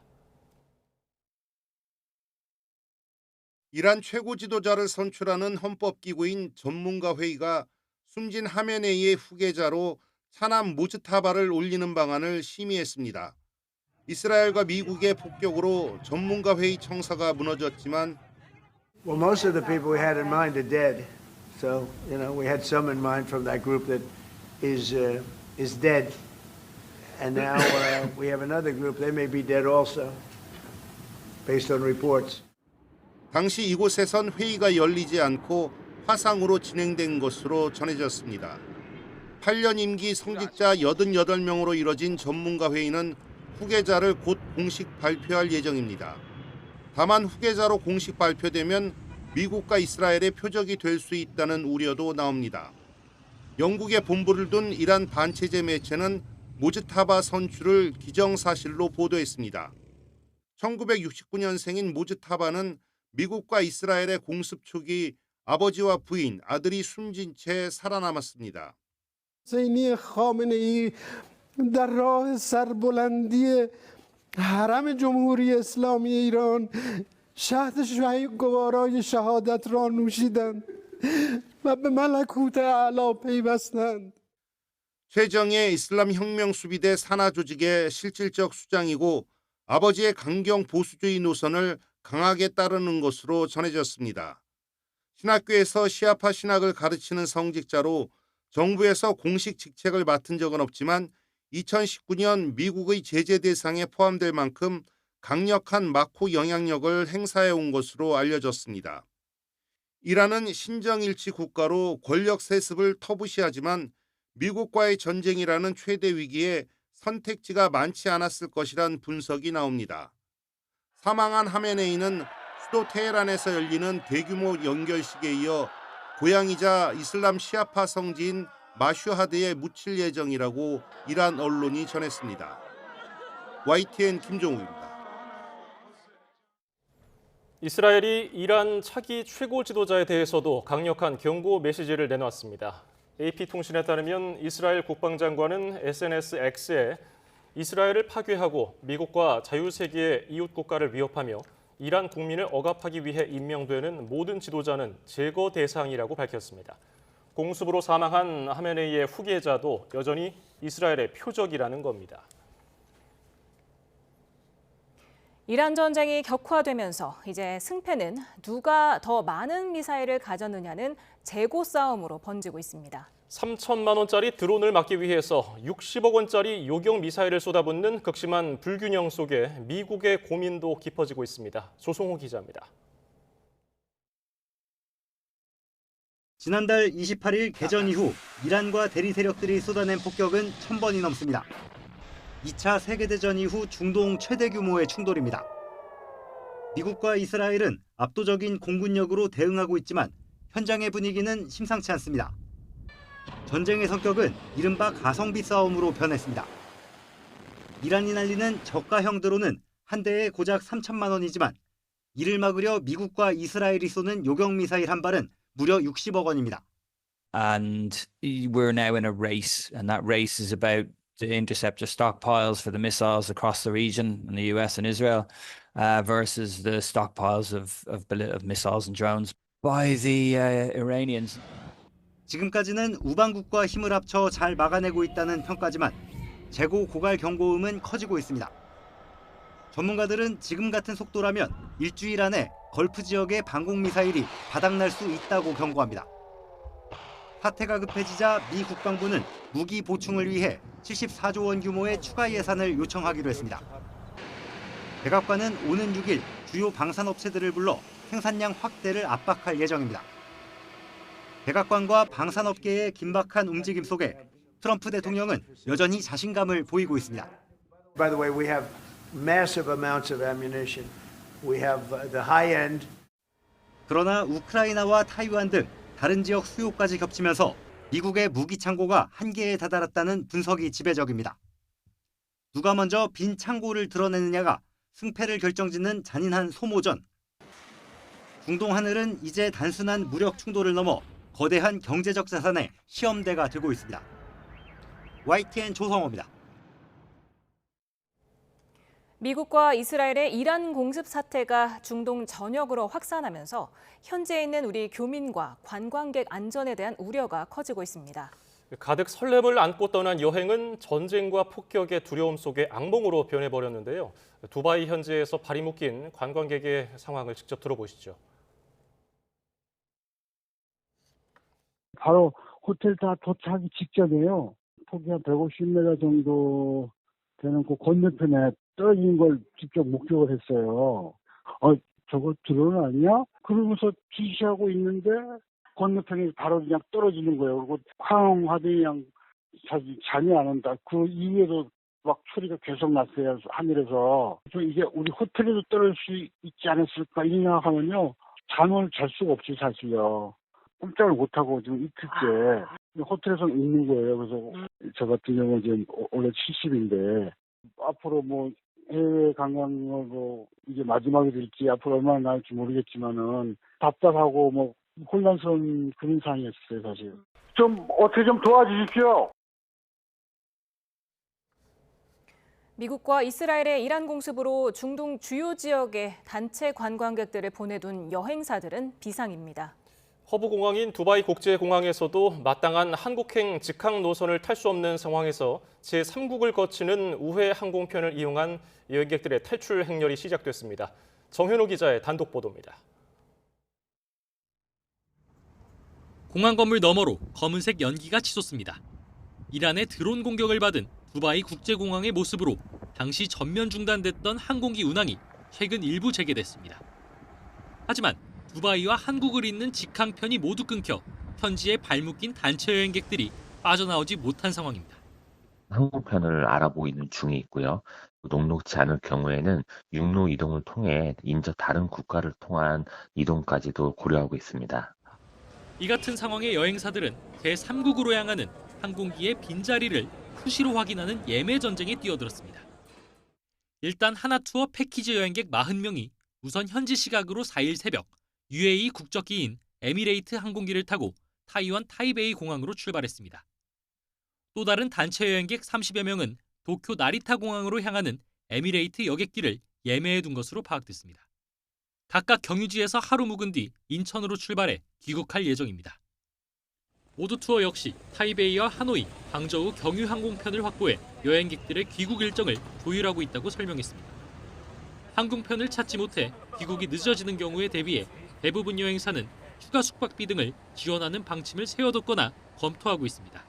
이란 최고 지도자를 선출하는 헌법기구인 전문가회의가 숨진 하메네이의 후계자로 차남 무즈타바를 올리는 방안을 심의했습니다. 이스라엘과 미국의 폭격으로 전문가회의 청사가 무너졌지만 Well, most of the people we had in mind are dead. So, we had some in mind from that group that is dead. And now we have another group, they may be dead also, based on reports. 당시 이곳에선 회의가 열리지 않고 화상으로 진행된 것으로 전해졌습니다. 8년 임기 성직자 88명으로 이뤄진 전문가 회의는 후계자를 곧 공식 발표할 예정입니다. 다만 후계자로 공식 발표되면 미국과 이스라엘의 표적이 될 수 있다는 우려도 나옵니다. 영국에 본부를 둔 이란 반체제 매체는 모즈타바 선출을 기정사실로 보도했습니다. 1969년생인 모즈타바는 미국과 이스라엘의 공습 초기 아버지와 부인, 아들이 숨진 채 살아남았습니다. حسینی خامنه‌ای در راه سربلندی حرم جمهوری اسلامی ایران شهد گوارای شهادت را نوشیدند و به ملکوت اعلی پیوستند. 최정예 이슬람 혁명 수비대 산하 조직의 실질적 수장이고 아버지의 강경 보수주의 노선을 강하게 따르는 것으로 전해졌습니다. 신학교에서 시아파 신학을 가르치는 성직자로 정부에서 공식 직책을 맡은 적은 없지만 2019년 미국의 제재 대상에 포함될 만큼 강력한 마코 영향력을 행사해 온 것으로 알려졌습니다. 이란은 신정일치 국가로 권력 세습을 터부시하지만 미국과의 전쟁이라는 최대 위기에 선택지가 많지 않았을 것이란 분석이 나옵니다. 사망한 하메네이는 수도 테헤란에서 열리는 대규모 연결식에 이어 고향이자 이슬람 시아파 성지인 마슈하드에 묻힐 예정이라고 이란 언론이 전했습니다. YTN 김종욱입니다. 이스라엘이 이란 차기 최고 지도자에 대해서도 강력한 경고 메시지를 내놨습니다. AP통신에 따르면 이스라엘 국방장관은 SNS X에 이스라엘을 파괴하고 미국과 자유세계의 이웃 국가를 위협하며 이란 국민을 억압하기 위해 임명되는 모든 지도자는 제거 대상이라고 밝혔습니다. 공습으로 사망한 하메네이의 후계자도 여전히 이스라엘의 표적이라는 겁니다. 이란 전쟁이 격화되면서 이제 승패는 누가 더 많은 미사일을 가졌느냐는 재고 싸움으로 번지고 있습니다. 3천만 원짜리 드론을 막기 위해서 60억 원짜리 요격 미사일을 쏟아붓는 극심한 불균형 속에 미국의 고민도 깊어지고 있습니다. 조성호 기자입니다. 지난달 28일 개전 이후 이란과 대리 세력들이 쏟아낸 폭격은 1000번이 넘습니다. 2차 세계대전 이후 중동 최대 규모의 충돌입니다. 미국과 이스라엘은 압도적인 공군력으로 대응하고 있지만 현장의 분위기는 심상치 않습니다. 전쟁의 성격은 이른바 가성비 싸움으로 변했습니다. 이란이 날리는 저가형 드론은 한 대에 고작 3천만 원이지만 이를 막으려 미국과 이스라엘이 쏘는 요격 미사일 한 발은 무려 60억 원입니다. And we're now in a race, and that race is about the interceptor stockpiles for the missiles across the region in the US and Israel versus the stockpiles of missiles and drones by the Iranians. 지금까지는 우방국과 힘을 합쳐 잘 막아내고 있다는 평가지만 재고 고갈 경고음은 커지고 있습니다. 전문가들은 지금 같은 속도라면 일주일 안에 걸프 지역의 방공 미사일이 바닥날 수 있다고 경고합니다. 사태가 급해지자 미 국방부는 무기 보충을 위해 74조 원 규모의 추가 예산을 요청하기로 했습니다. 백악관은 오는 6일 주요 방산업체들을 불러 생산량 확대를 압박할 예정입니다. 백악관과 방산업계의 긴박한 움직임 속에 트럼프 대통령은 여전히 자신감을 보이고 있습니다. By the way, we have massive amounts of ammunition. We have the high end. 그러나 우크라이나와 타이완 등 다른 지역 수요까지 겹치면서 미국의 무기 창고가 한계에 다다랐다는 분석이 지배적입니다. 누가 먼저 빈 창고를 드러내느냐가 승패를 결정짓는 잔인한 소모전. 중동 하늘은 이제 단순한 무력 충돌을 넘어 거대한 경제적 자산의 시험대가 되고 있습니다. YTN 조성호입니다. 미국과 이스라엘의 이란 공습 사태가 중동 전역으로 확산하면서 현지에 있는 우리 교민과 관광객 안전에 대한 우려가 커지고 있습니다. 가득 설렘을 안고 떠난 여행은 전쟁과 폭격의 두려움 속에 악몽으로 변해버렸는데요. 두바이 현지에서 발이 묶인 관광객의 상황을 직접 들어보시죠. 바로 호텔 다 도착하기 직전이에요. 폭이 한 150m 정도 되는 그 건너편에 떨어진 걸 직접 목격을 했어요. 저거 드론 아니야? 그러면서 지시하고 있는데 건너편에 바로 그냥 떨어지는 거예요. 그리고 쾅 하더니 그냥 잠이 안 온다. 그 이후에도 막 소리가 계속 났어요. 하늘에서. 그래서 이게 우리 호텔에도 떨어질 수 있지 않았을까 이 생각하면요. 잠을 잘 수가 없이 사실요. 꼼짝을 못하고 지금 이틀째 호텔에서 있는 거예요. 그래서 저 같은 경우는 이제 원래 70인데 앞으로 뭐 해외 관광을 뭐 이게 마지막이 될지 앞으로 얼마나 나올지 모르겠지만은 답답하고 뭐 혼란스러운 그런 상황이었어요, 사실. 좀 어떻게 좀 도와주십시오. 미국과 이스라엘의 이란 공습으로 중동 주요 지역에 단체 관광객들을 보내둔 여행사들은 비상입니다. 허브 공항인 두바이 국제공항에서도 마땅한 한국행 직항 노선을 탈 수 없는 상황에서 제3국을 거치는 우회 항공편을 이용한 여행객들의 탈출 행렬이 시작됐습니다. 정현우 기자의 단독 보도입니다. 공항 건물 너머로 검은색 연기가 치솟습니다. 이란의 드론 공격을 받은 두바이 국제공항의 모습으로 당시 전면 중단됐던 항공기 운항이 최근 일부 재개됐습니다. 하지만 두바이와 한국을 잇는 직항편이 모두 끊겨 현지에 발묶인 단체 여행객들이 빠져나오지 못한 상황입니다. 항공편을 알아보고 있는 중에 있고요. 녹록지 않을 경우에는 육로 이동을 통해 인접 다른 국가를 통한 이동까지도 고려하고 있습니다. 이 같은 상황의 여행사들은 제3국으로 향하는 항공기의 빈자리를 수시로 확인하는 예매 전쟁에 뛰어들었습니다. 일단 하나투어 패키지 여행객 40명이 우선 현지 시각으로 4일 새벽 UAE 국적기인 에미레이트 항공기를 타고 타이완 타이베이 공항으로 출발했습니다. 또 다른 단체 여행객 30여 명은 도쿄 나리타 공항으로 향하는 에미레이트 여객기를 예매해 둔 것으로 파악됐습니다. 각각 경유지에서 하루 묵은 뒤 인천으로 출발해 귀국할 예정입니다. 오드투어 역시 타이베이와 하노이, 광저우 경유 항공편을 확보해 여행객들의 귀국 일정을 조율하고 있다고 설명했습니다. 항공편을 찾지 못해 귀국이 늦어지는 경우에 대비해 대부분 여행사는 추가 숙박비 등을 지원하는 방침을 세워뒀거나 검토하고 있습니다.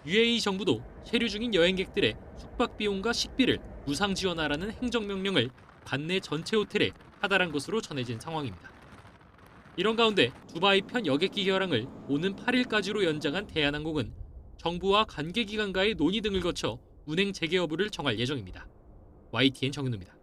UAE 정부도 체류 중인 여행객들의 숙박 비용과 식비를 무상 지원하라는 행정명령을 관내 전체 호텔에 하달한 것으로 전해진 상황입니다. 이런 가운데 두바이 편 여객기 결항을 오는 8일까지로 연장한 대한항공은 정부와 관계기관과의 논의 등을 거쳐 운행 재개 여부를 정할 예정입니다. YTN 정윤우입니다.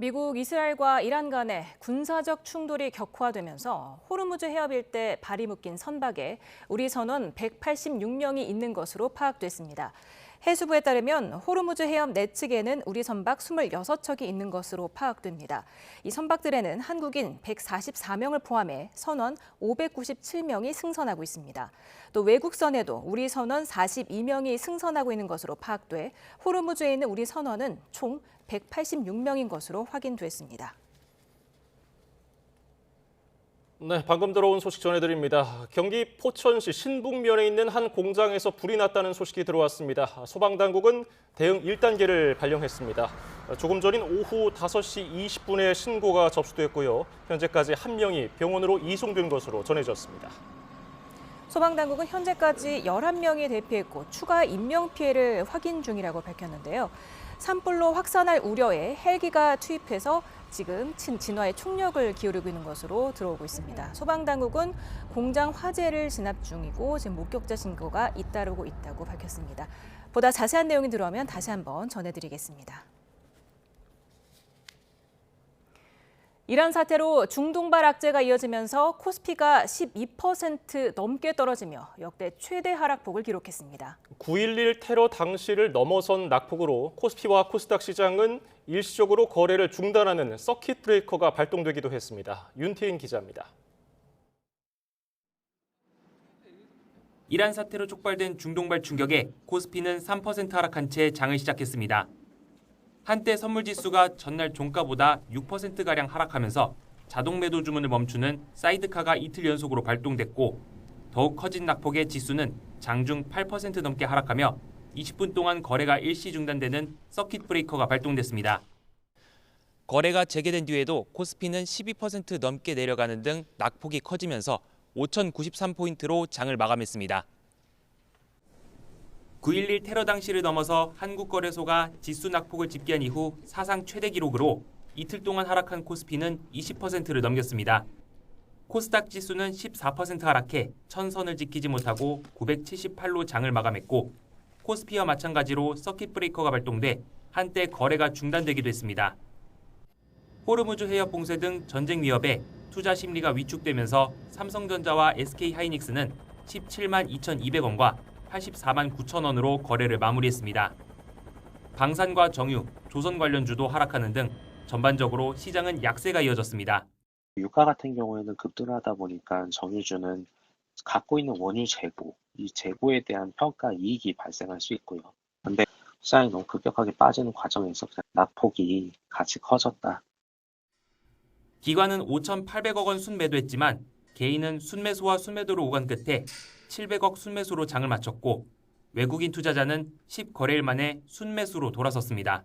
미국, 이스라엘과 이란 간의 군사적 충돌이 격화되면서 호르무즈 해협 일대 발이 묶인 선박에 우리 선원 186명이 있는 것으로 파악됐습니다. 해수부에 따르면 호르무즈 해협 내측에는 우리 선박 26척이 있는 것으로 파악됩니다. 이 선박들에는 한국인 144명을 포함해 선원 597명이 승선하고 있습니다. 또 외국선에도 우리 선원 42명이 승선하고 있는 것으로 파악돼 호르무즈에 있는 우리 선원은 총 186명인 것으로 확인됐습니다. 네, 방금 들어온 소식 전해드립니다. 경기 포천시 신북면에 있는 한 공장에서 불이 났다는 소식이 들어왔습니다. 소방당국은 대응 1단계를 발령했습니다. 조금 전인 오후 5시 20분에 신고가 접수됐고요. 현재까지 한 명이 병원으로 이송된 것으로 전해졌습니다. 소방당국은 현재까지 11명이 대피했고 추가 인명피해를 확인 중이라고 밝혔는데요. 산불로 확산할 우려에 헬기가 투입해서 지금 진화에 총력을 기울이고 있는 것으로 들어오고 있습니다. 소방당국은 공장 화재를 진압 중이고 지금 목격자 신고가 잇따르고 있다고 밝혔습니다. 보다 자세한 내용이 들어오면 다시 한번 전해드리겠습니다. 이란 사태로 중동발 악재가 이어지면서 코스피가 12% 넘게 떨어지며 역대 최대 하락폭을 기록했습니다. 9.11 테러 당시를 넘어선 낙폭으로 코스피와 코스닥 시장은 일시적으로 거래를 중단하는 서킷 브레이커가 발동되기도 했습니다. 윤태인 기자입니다. 이란 사태로 촉발된 중동발 충격에 코스피는 3% 하락한 채 장을 시작했습니다. 한때 선물지수가 전날 종가보다 6%가량 하락하면서 자동 매도 주문을 멈추는 사이드카가 이틀 연속으로 발동됐고 더욱 커진 낙폭의 지수는 장중 8% 넘게 하락하며 20분 동안 거래가 일시 중단되는 서킷 브레이커가 발동됐습니다. 거래가 재개된 뒤에도 코스피는 12% 넘게 내려가는 등 낙폭이 커지면서 5,093포인트로 장을 마감했습니다. 9.11 테러 당시를 넘어서 한국거래소가 지수 낙폭을 집계한 이후 사상 최대 기록으로 이틀 동안 하락한 코스피는 20%를 넘겼습니다. 코스닥 지수는 14% 하락해 1000선을 지키지 못하고 978로 장을 마감했고 코스피와 마찬가지로 서킷 브레이커가 발동돼 한때 거래가 중단되기도 했습니다. 호르무즈 해협 봉쇄 등 전쟁 위협에 투자 심리가 위축되면서 삼성전자와 SK하이닉스는 17만 2,200원과 84만 9천원으로 거래를 마무리했습니다. 방산과 정유, 조선 관련주도 하락하는 등 전반적으로 시장은 약세가 이어졌습니다. 유가 같은 경우에는 급등하다 보니까 정유주는 갖고 있는 원유 재고, 이 재고에 대한 평가 이익이 발생할 수 있고요. 근데 시장이 너무 급격하게 빠지는 과정에서 낙폭이 같이 커졌다. 기관은 5,800억 원 순매도했지만 개인은 순매수와 순매도로 오간 끝에 700억 순매수로 장을 마쳤고 외국인 투자자는 10거래일 만에 순매수로 돌아섰습니다.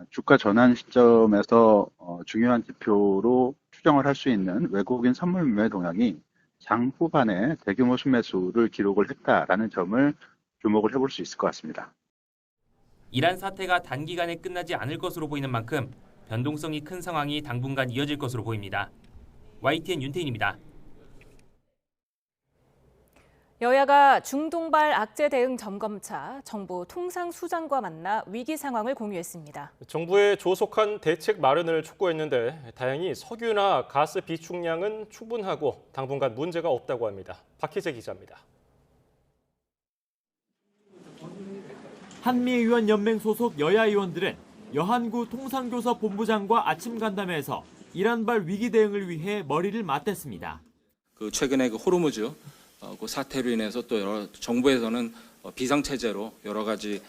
주가 전환 시점에서 중요한 지표로 추정을 할 수 있는 외국인 선물 매매 동향이 장 후반에 대규모 순매수를 기록을 했다라는 점을 주목을 해볼 수 있을 것 같습니다. 이란 사태가 단기간에 끝나지 않을 것으로 보이는 만큼 변동성이 큰 상황이 당분간 이어질 것으로 보입니다. YTN 윤태인입니다. 여야가 중동발 악재 대응 점검차 정부 통상수장과 만나 위기 상황을 공유했습니다. 정부의 조속한 대책 마련을 촉구했는데 다행히 석유나 가스 비축량은 충분하고 당분간 문제가 없다고 합니다. 박희재 기자입니다. 한미의원연맹 소속 여야 의원들은 여한구 통상교섭 본부장과 아침 간담회에서 이란발 위기 대응을 위해 머리를 맞댔습니다. 최근에 호르무즈 그 사태로 인해서 또 여러 정부에서는 비상체제로 여러 가지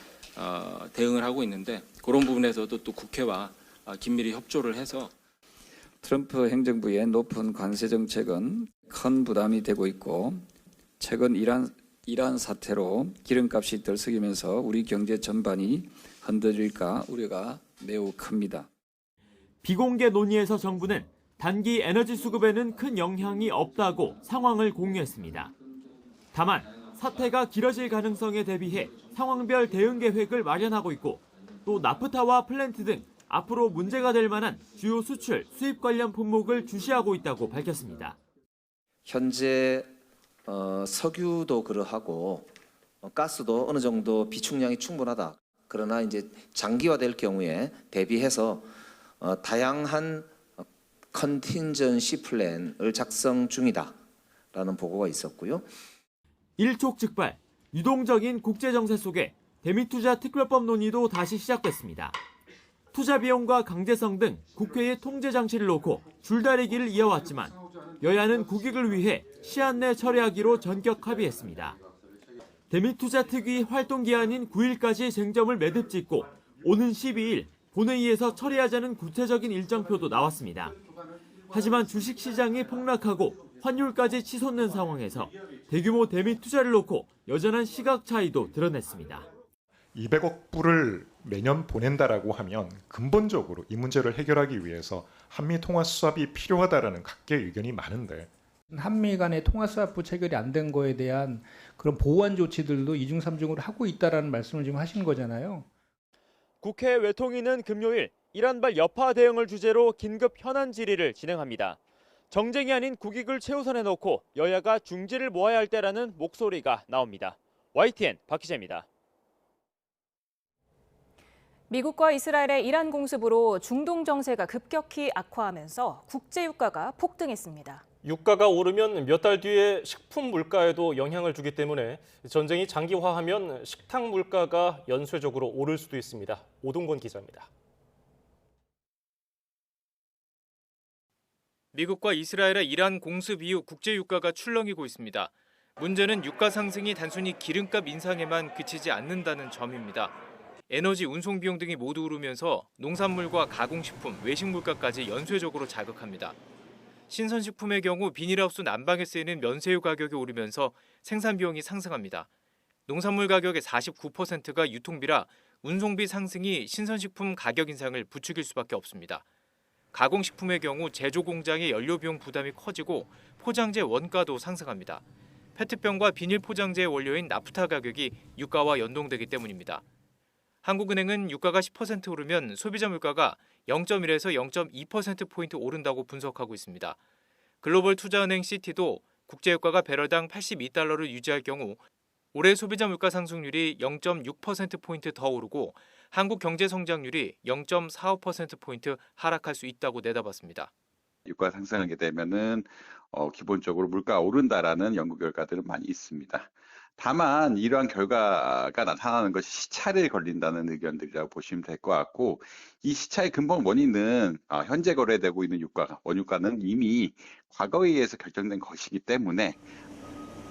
대응을 하고 있는데 그런 부분에서도 또 국회와 긴밀히 협조를 해서 트럼프 행정부의 높은 관세 정책은 큰 부담이 되고 있고 최근 이란 사태로 기름값이 들썩이면서 우리 경제 전반이 흔들릴까 우려가 매우 큽니다. 비공개 논의에서 정부는 단기 에너지 수급에는 큰 영향이 없다고 상황을 공유했습니다. 다만 사태가 길어질 가능성에 대비해 상황별 대응 계획을 마련하고 있고 또 나프타와 플랜트 등 앞으로 문제가 될 만한 주요 수출, 수입 관련 품목을 주시하고 있다고 밝혔습니다. 현재 석유도 그러하고 가스도 어느 정도 비축량이 충분하다. 그러나 이제 장기화될 경우에 대비해서 다양한 컨틴전시 플랜을 작성 중이다라는 보고가 있었고요. 일촉즉발, 유동적인 국제정세 속에 대미투자 특별법 논의도 다시 시작됐습니다. 투자 비용과 강제성 등 국회의 통제 장치를 놓고 줄다리기를 이어왔지만 여야는 국익을 위해 시한 내 처리하기로 전격 합의했습니다. 대미투자 특위 활동 기한인 9일까지 쟁점을 매듭 짓고 오는 12일 본회의에서 처리하자는 구체적인 일정표도 나왔습니다. 하지만 주식시장이 폭락하고 환율까지 치솟는 상황에서 대규모 대미 투자를 놓고 여전한 시각 차이도 드러냈습니다. 200억 불을 매년 보낸다라고 하면 근본적으로 이 문제를 해결하기 위해서 한미 통화 수합이 필요하다라는 각계의 의견이 많은데 한미 간의 통화 수합부 체결이 안 된 거에 대한 그런 보완 조치들도 이중 삼중으로 하고 있다라는 말씀을 지금 하신 거잖아요. 국회 외통위는 금요일 이란발 여파 대응을 주제로 긴급 현안 질의를 진행합니다. 정쟁이 아닌 국익을 최우선에 놓고 여야가 중지를 모아야 할 때라는 목소리가 나옵니다. YTN 박희재입니다. 미국과 이스라엘의 이란 공습으로 중동 정세가 급격히 악화하면서 국제 유가가 폭등했습니다. 유가가 오르면 몇 달 뒤에 식품 물가에도 영향을 주기 때문에 전쟁이 장기화하면 식탁 물가가 연쇄적으로 오를 수도 있습니다. 오동건 기자입니다. 미국과 이스라엘의 이란 공습 이후 국제 유가가 출렁이고 있습니다. 문제는 유가 상승이 단순히 기름값 인상에만 그치지 않는다는 점입니다. 에너지, 운송 비용 등이 모두 오르면서 농산물과 가공식품, 외식 물가까지 연쇄적으로 자극합니다. 신선식품의 경우 비닐하우스 난방에 쓰이는 면세유 가격이 오르면서 생산 비용이 상승합니다. 농산물 가격의 49%가 유통비라 운송비 상승이 신선식품 가격 인상을 부추길 수밖에 없습니다. 가공식품의 경우 제조 공장의 연료 비용 부담이 커지고 포장재 원가도 상승합니다. 페트병과 비닐 포장재의 원료인 나프타 가격이 유가와 연동되기 때문입니다. 한국은행은 유가가 10% 오르면 소비자 물가가 0.1에서 0.2%포인트 오른다고 분석하고 있습니다. 글로벌 투자은행 시티도 국제유가가 배럴당 82달러를 유지할 경우 올해 소비자 물가 상승률이 0.6%포인트 더 오르고 한국 경제 성장률이 0.45%포인트 하락할 수 있다고 내다봤습니다. 유가 상승하게 되면은 기본적으로 물가가 오른다라는 연구 결과들은 많이 있습니다. 다만 이러한 결과가 나타나는 것이 시차를 걸린다는 의견들이라고 보시면 될 것 같고, 이 시차의 근본 원인은 현재 거래되고 있는 원유가는 이미 과거에 의해서 결정된 것이기 때문에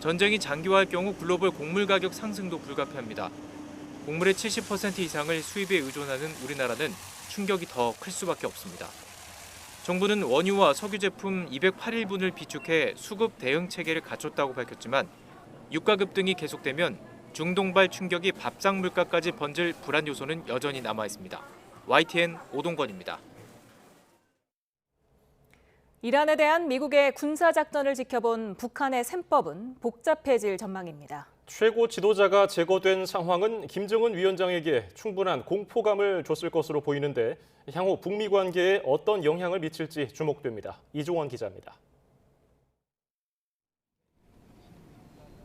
전쟁이 장기화할 경우 글로벌 곡물 가격 상승도 불가피합니다. 곡물의 70% 이상을 수입에 의존하는 우리나라는 충격이 더 클 수밖에 없습니다. 정부는 원유와 석유 제품 208일분을 비축해 수급 대응 체계를 갖췄다고 밝혔지만 유가 급등이 계속되면 중동발 충격이 밥상 물가까지 번질 불안 요소는 여전히 남아 있습니다. YTN 오동건입니다. 이란에 대한 미국의 군사작전을 지켜본 북한의 셈법은 복잡해질 전망입니다. 최고 지도자가 제거된 상황은 김정은 위원장에게 충분한 공포감을 줬을 것으로 보이는데 향후 북미 관계에 어떤 영향을 미칠지 주목됩니다. 이종원 기자입니다.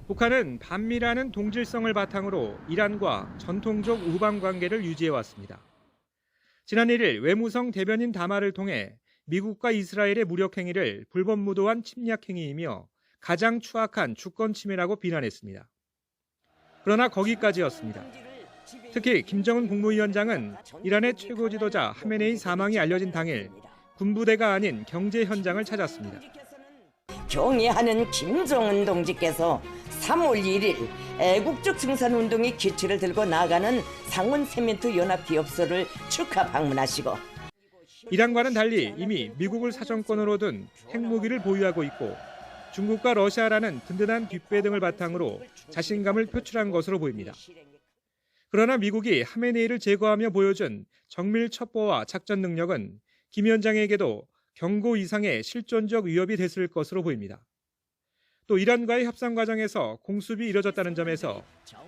북한은 반미라는 동질성을 바탕으로 이란과 전통적 우방 관계를 유지해왔습니다. 지난 1일 외무성 대변인 담화를 통해 미국과 이스라엘의 무력 행위를 불법무도한 침략 행위이며 가장 추악한 주권 침해라고 비난했습니다. 그러나 거기까지였습니다. 특히 김정은 국무위원장은 이란의 최고 지도자 하메네이 사망이 알려진 당일 군부대가 아닌 경제 현장을 찾았습니다. 경애하는 김정은 동지께서 3월 1일 애국적 증산운동의 기치를 들고 나아가는 상원 세멘트 연합 기업소를 축하 방문하시고 이란과는 달리 이미 미국을 사정권으로 둔 핵무기를 보유하고 있고 중국과 러시아라는 든든한 뒷배 등을 바탕으로 자신감을 표출한 것으로 보입니다. 그러나 미국이 하메네이를 제거하며 보여준 정밀 첩보와 작전 능력은 김 위원장에게도 경고 이상의 실존적 위협이 됐을 것으로 보입니다. 또 이란과의 협상 과정에서 공습이 이뤄졌다는 점에서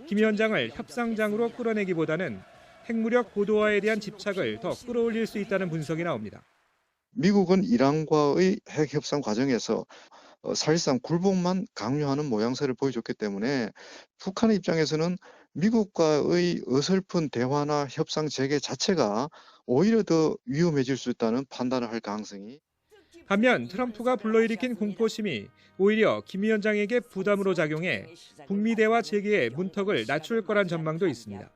김 위원장을 협상장으로 끌어내기보다는 핵무력 고도화에 대한 집착을 더 끌어올릴 수 있다는 분석이 나옵니다. 미국은 이란과의 핵 협상 과정에서 사실상 굴복만 강요하는 모양새를 보여줬기 때문에 북한의 입장에서는 미국과의 어설픈 대화나 협상 재개 자체가 오히려 더 위험해질 수 있다는 판단을 할 가능성이. 반면 트럼프가 불러일으킨 공포심이 오히려 김 위원장에게 부담으로 작용해 북미 대화 재개의 문턱을 낮출 거란 전망도 있습니다.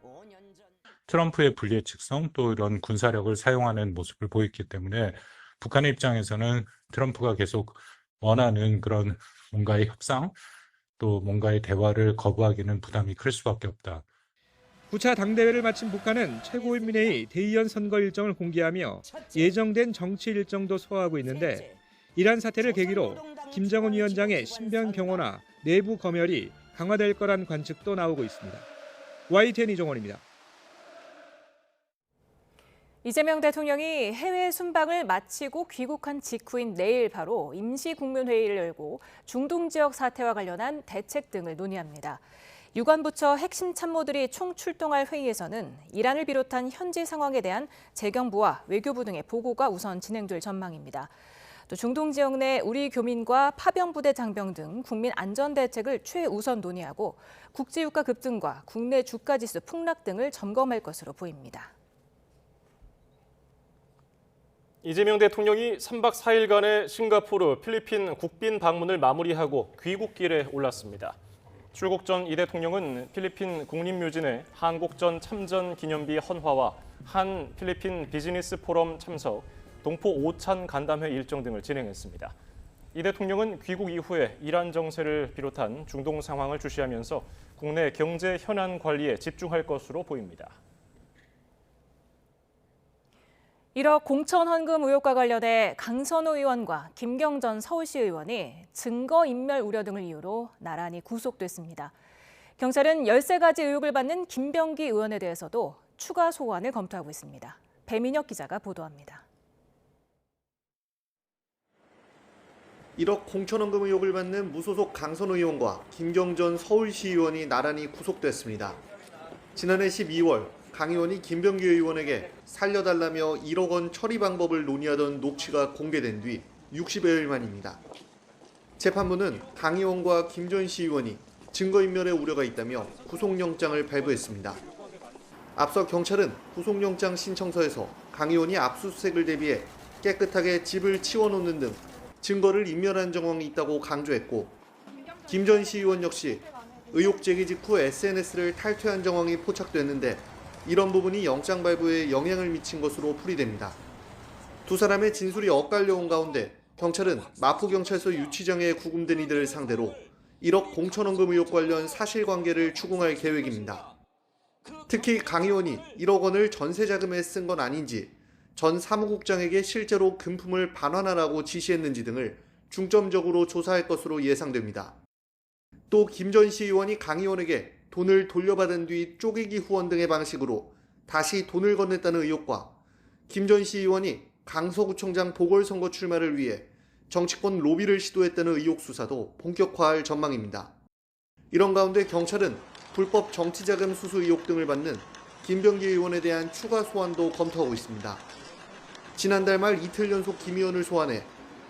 트럼프의 불예측성 또 이런 군사력을 사용하는 모습을 보였기 때문에 북한의 입장에서는 트럼프가 계속 원하는 그런 뭔가의 협상 또 뭔가의 대화를 거부하기는 부담이 클 수밖에 없다. 9차 당대회를 마친 북한은 최고인민회의 대의원 선거 일정을 공개하며 예정된 정치 일정도 소화하고 있는데 이란 사태를 계기로 김정은 위원장의 신변 경호나 내부 검열이 강화될 거란 관측도 나오고 있습니다. YTN 이종원입니다. 이재명 대통령이 해외 순방을 마치고 귀국한 직후인 내일 바로 임시국민회의를 열고 중동 지역 사태와 관련한 대책 등을 논의합니다. 유관부처 핵심 참모들이 총 출동할 회의에서는 이란을 비롯한 현지 상황에 대한 재경부와 외교부 등의 보고가 우선 진행될 전망입니다. 또 중동 지역 내 우리 교민과 파병부대 장병 등 국민 안전 대책을 최우선 논의하고 국제유가 급등과 국내 주가지수 폭락 등을 점검할 것으로 보입니다. 이재명 대통령이 3박 4일간의 싱가포르, 필리핀 국빈 방문을 마무리하고 귀국길에 올랐습니다. 출국 전 이 대통령은 필리핀 국립묘진의 한국전 참전 기념비 헌화와 한 필리핀 비즈니스 포럼 참석, 동포 오찬 간담회 일정 등을 진행했습니다. 이 대통령은 귀국 이후에 이란 정세를 비롯한 중동 상황을 주시하면서 국내 경제 현안 관리에 집중할 것으로 보입니다. 1억 공천헌금 의혹과 관련해 강선호 의원과 김경전 서울시 의원이 증거인멸 우려 등을 이유로 나란히 구속됐습니다. 경찰은 13가지 의혹을 받는 김병기 의원에 대해서도 추가 소환을 검토하고 있습니다. 배민혁 기자가 보도합니다. 1억 공천헌금 의혹을 받는 무소속 강선호 의원과 김경전 서울시 의원이 나란히 구속됐습니다. 지난해 12월 강 의원이 김병기 의원에게 살려달라며 1억 원 처리 방법을 논의하던 녹취가 공개된 뒤 60여일 만입니다. 재판부는 강 의원과 김 전 시의원이 증거인멸의 우려가 있다며 구속영장을 발부했습니다. 앞서 경찰은 구속영장 신청서에서 강 의원이 압수수색을 대비해 깨끗하게 집을 치워놓는 등 증거를 인멸한 정황이 있다고 강조했고, 김 전 시의원 역시 의혹 제기 직후 SNS를 탈퇴한 정황이 포착됐는데 이런 부분이 영장 발부에 영향을 미친 것으로 풀이됩니다. 두 사람의 진술이 엇갈려온 가운데 경찰은 마포경찰서 유치장에 구금된 이들을 상대로 1억 공천원금 의혹 관련 사실관계를 추궁할 계획입니다. 특히 강 의원이 1억 원을 전세자금에 쓴 건 아닌지, 전 사무국장에게 실제로 금품을 반환하라고 지시했는지 등을 중점적으로 조사할 것으로 예상됩니다. 또 김 전 시의원이 강 의원에게 돈을 돌려받은 뒤 쪼개기 후원 등의 방식으로 다시 돈을 건넸다는 의혹과 김 전 시의원이 강서구청장 보궐선거 출마를 위해 정치권 로비를 시도했다는 의혹 수사도 본격화할 전망입니다. 이런 가운데 경찰은 불법 정치자금 수수 의혹 등을 받는 김병기 의원에 대한 추가 소환도 검토하고 있습니다. 지난달 말 이틀 연속 김 의원을 소환해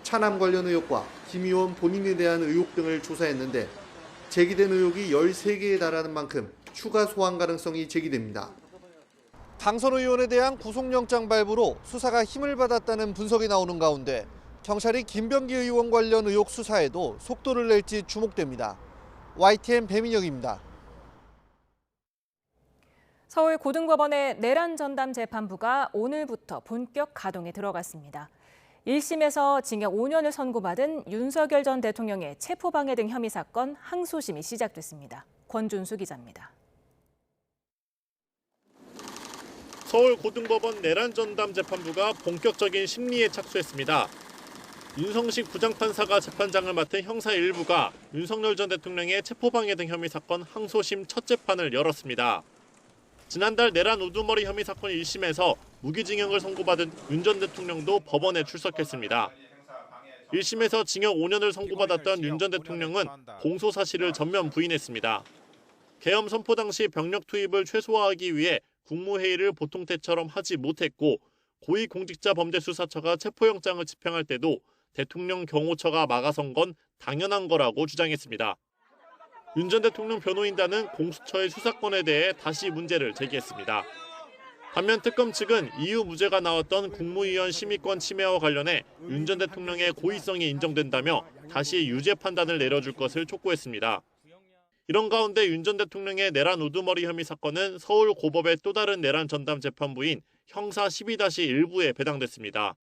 차남 관련 의혹과 김 의원 본인에 대한 의혹 등을 조사했는데 제기된 의혹이 13개에 달하는 만큼 추가 소환 가능성이 제기됩니다. 강선 의원에 대한 구속영장 발부로 수사가 힘을 받았다는 분석이 나오는 가운데 경찰이 김병기 의원 관련 의혹 수사에도 속도를 낼지 주목됩니다. YTN 배민혁입니다. 서울 고등법원의 내란 전담 재판부가 오늘부터 본격 가동에 들어갔습니다. 1심에서 징역 5년을 선고받은 윤석열 전 대통령의 체포방해 등 혐의 사건 항소심이 시작됐습니다. 권준수 기자입니다. 서울 고등법원 내란 전담 재판부가 본격적인 심리에 착수했습니다. 윤성식 부장판사가 재판장을 맡은 형사 1부가 윤석열 전 대통령의 체포방해 등 혐의 사건 항소심 첫 재판을 열었습니다. 지난달 내란 우두머리 혐의 사건 1심에서 무기징역을 선고받은 윤 전 대통령도 법원에 출석했습니다. 1심에서 징역 5년을 선고받았던 윤 전 대통령은 공소 사실을 전면 부인했습니다. 계엄 선포 당시 병력 투입을 최소화하기 위해 국무회의를 보통 때처럼 하지 못했고 고위공직자범죄수사처가 체포영장을 집행할 때도 대통령 경호처가 막아선 건 당연한 거라고 주장했습니다. 윤 전 대통령 변호인단은 공수처의 수사권에 대해 다시 문제를 제기했습니다. 반면 특검 측은 이유 무죄가 나왔던 국무위원 심의권 침해와 관련해 윤 전 대통령의 고의성이 인정된다며 다시 유죄 판단을 내려줄 것을 촉구했습니다. 이런 가운데 윤 전 대통령의 내란 우두머리 혐의 사건은 서울 고법의 또 다른 내란 전담 재판부인 형사 12-1부에 배당됐습니다.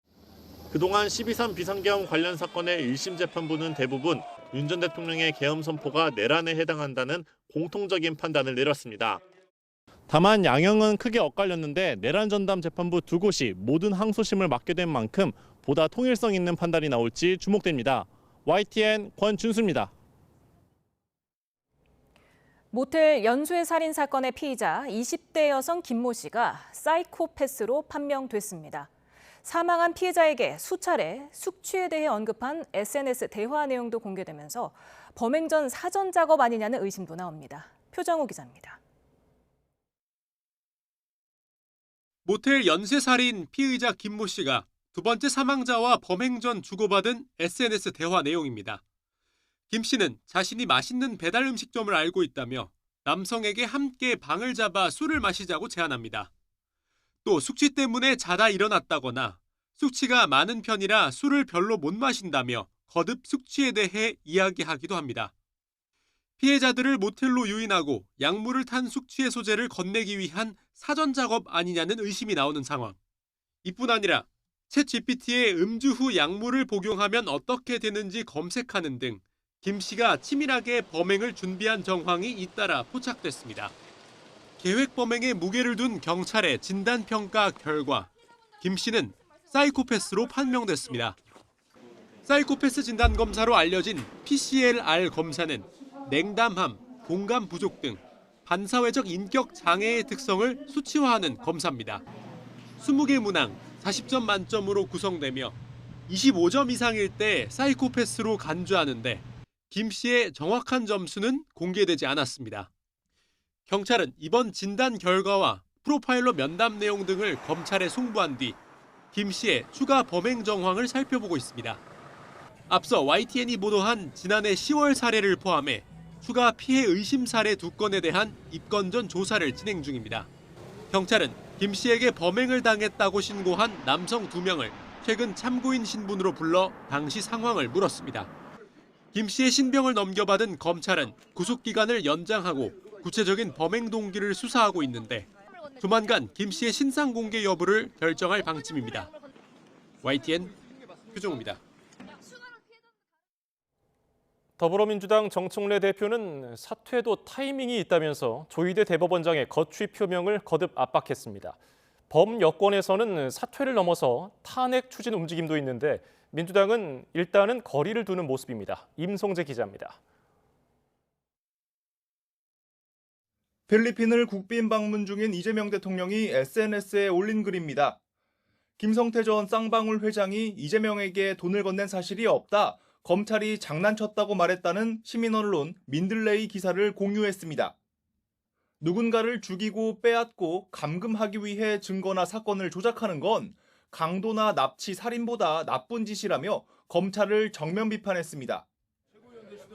그동안 12.3 비상계엄 관련 사건의 1심 재판부는 대부분 윤 전 대통령의 계엄 선포가 내란에 해당한다는 공통적인 판단을 내렸습니다. 다만 양형은 크게 엇갈렸는데 내란 전담 재판부 두 곳이 모든 항소심을 맡게 된 만큼 보다 통일성 있는 판단이 나올지 주목됩니다. YTN 권준수입니다. 모텔 연쇄 살인 사건의 피의자 20대 여성 김모 씨가 사이코패스로 판명됐습니다. 사망한 피해자에게 수차례 숙취에 대해 언급한 SNS 대화 내용도 공개되면서 범행 전 사전 작업 아니냐는 의심도 나옵니다. 표정호 기자입니다. 모텔 연쇄살인 피의자 김모 씨가 두 번째 사망자와 범행 전 주고받은 SNS 대화 내용입니다. 김 씨는 자신이 맛있는 배달 음식점을 알고 있다며 남성에게 함께 방을 잡아 술을 마시자고 제안합니다. 또 숙취 때문에 자다 일어났다거나 숙취가 많은 편이라 술을 별로 못 마신다며 거듭 숙취에 대해 이야기하기도 합니다. 피해자들을 모텔로 유인하고 약물을 탄 숙취 해소제를 건네기 위한 사전 작업 아니냐는 의심이 나오는 상황. 이뿐 아니라 챗GPT에 음주 후 약물을 복용하면 어떻게 되는지 검색하는 등 김 씨가 치밀하게 범행을 준비한 정황이 잇따라 포착됐습니다. 계획 범행에 무게를 둔 경찰의 진단평가 결과 김 씨는 사이코패스로 판명됐습니다. 사이코패스 진단검사로 알려진 PCLR 검사는 냉담함, 공감 부족 등 반사회적 인격 장애의 특성을 수치화하는 검사입니다. 20개 문항 40점 만점으로 구성되며 25점 이상일 때 사이코패스로 간주하는데 김 씨의 정확한 점수는 공개되지 않았습니다. 경찰은 이번 진단 결과와 프로파일러 면담 내용 등을 검찰에 송부한 뒤 김 씨의 추가 범행 정황을 살펴보고 있습니다. 앞서 YTN이 보도한 지난해 10월 사례를 포함해 추가 피해 의심 사례 2건에 대한 입건 전 조사를 진행 중입니다. 경찰은 김 씨에게 범행을 당했다고 신고한 남성 2명을 최근 참고인 신분으로 불러 당시 상황을 물었습니다. 김 씨의 신병을 넘겨받은 검찰은 구속기간을 연장하고 구체적인 범행 동기를 수사하고 있는데 조만간 김 씨의 신상 공개 여부를 결정할 방침입니다. YTN 표정우입니다. 더불어민주당 정청래 대표는 사퇴도 타이밍이 있다면서 조희대 대법원장의 거취 표명을 거듭 압박했습니다. 범여권에서는 사퇴를 넘어서 탄핵 추진 움직임도 있는데 민주당은 일단은 거리를 두는 모습입니다. 임성재 기자입니다. 필리핀을 국빈 방문 중인 이재명 대통령이 SNS에 올린 글입니다. 김성태 전 쌍방울 회장이 이재명에게 돈을 건넨 사실이 없다. 검찰이 장난쳤다고 말했다는 시민언론 민들레이 기사를 공유했습니다. 누군가를 죽이고 빼앗고 감금하기 위해 증거나 사건을 조작하는 건 강도나 납치, 살인보다 나쁜 짓이라며 검찰을 정면 비판했습니다.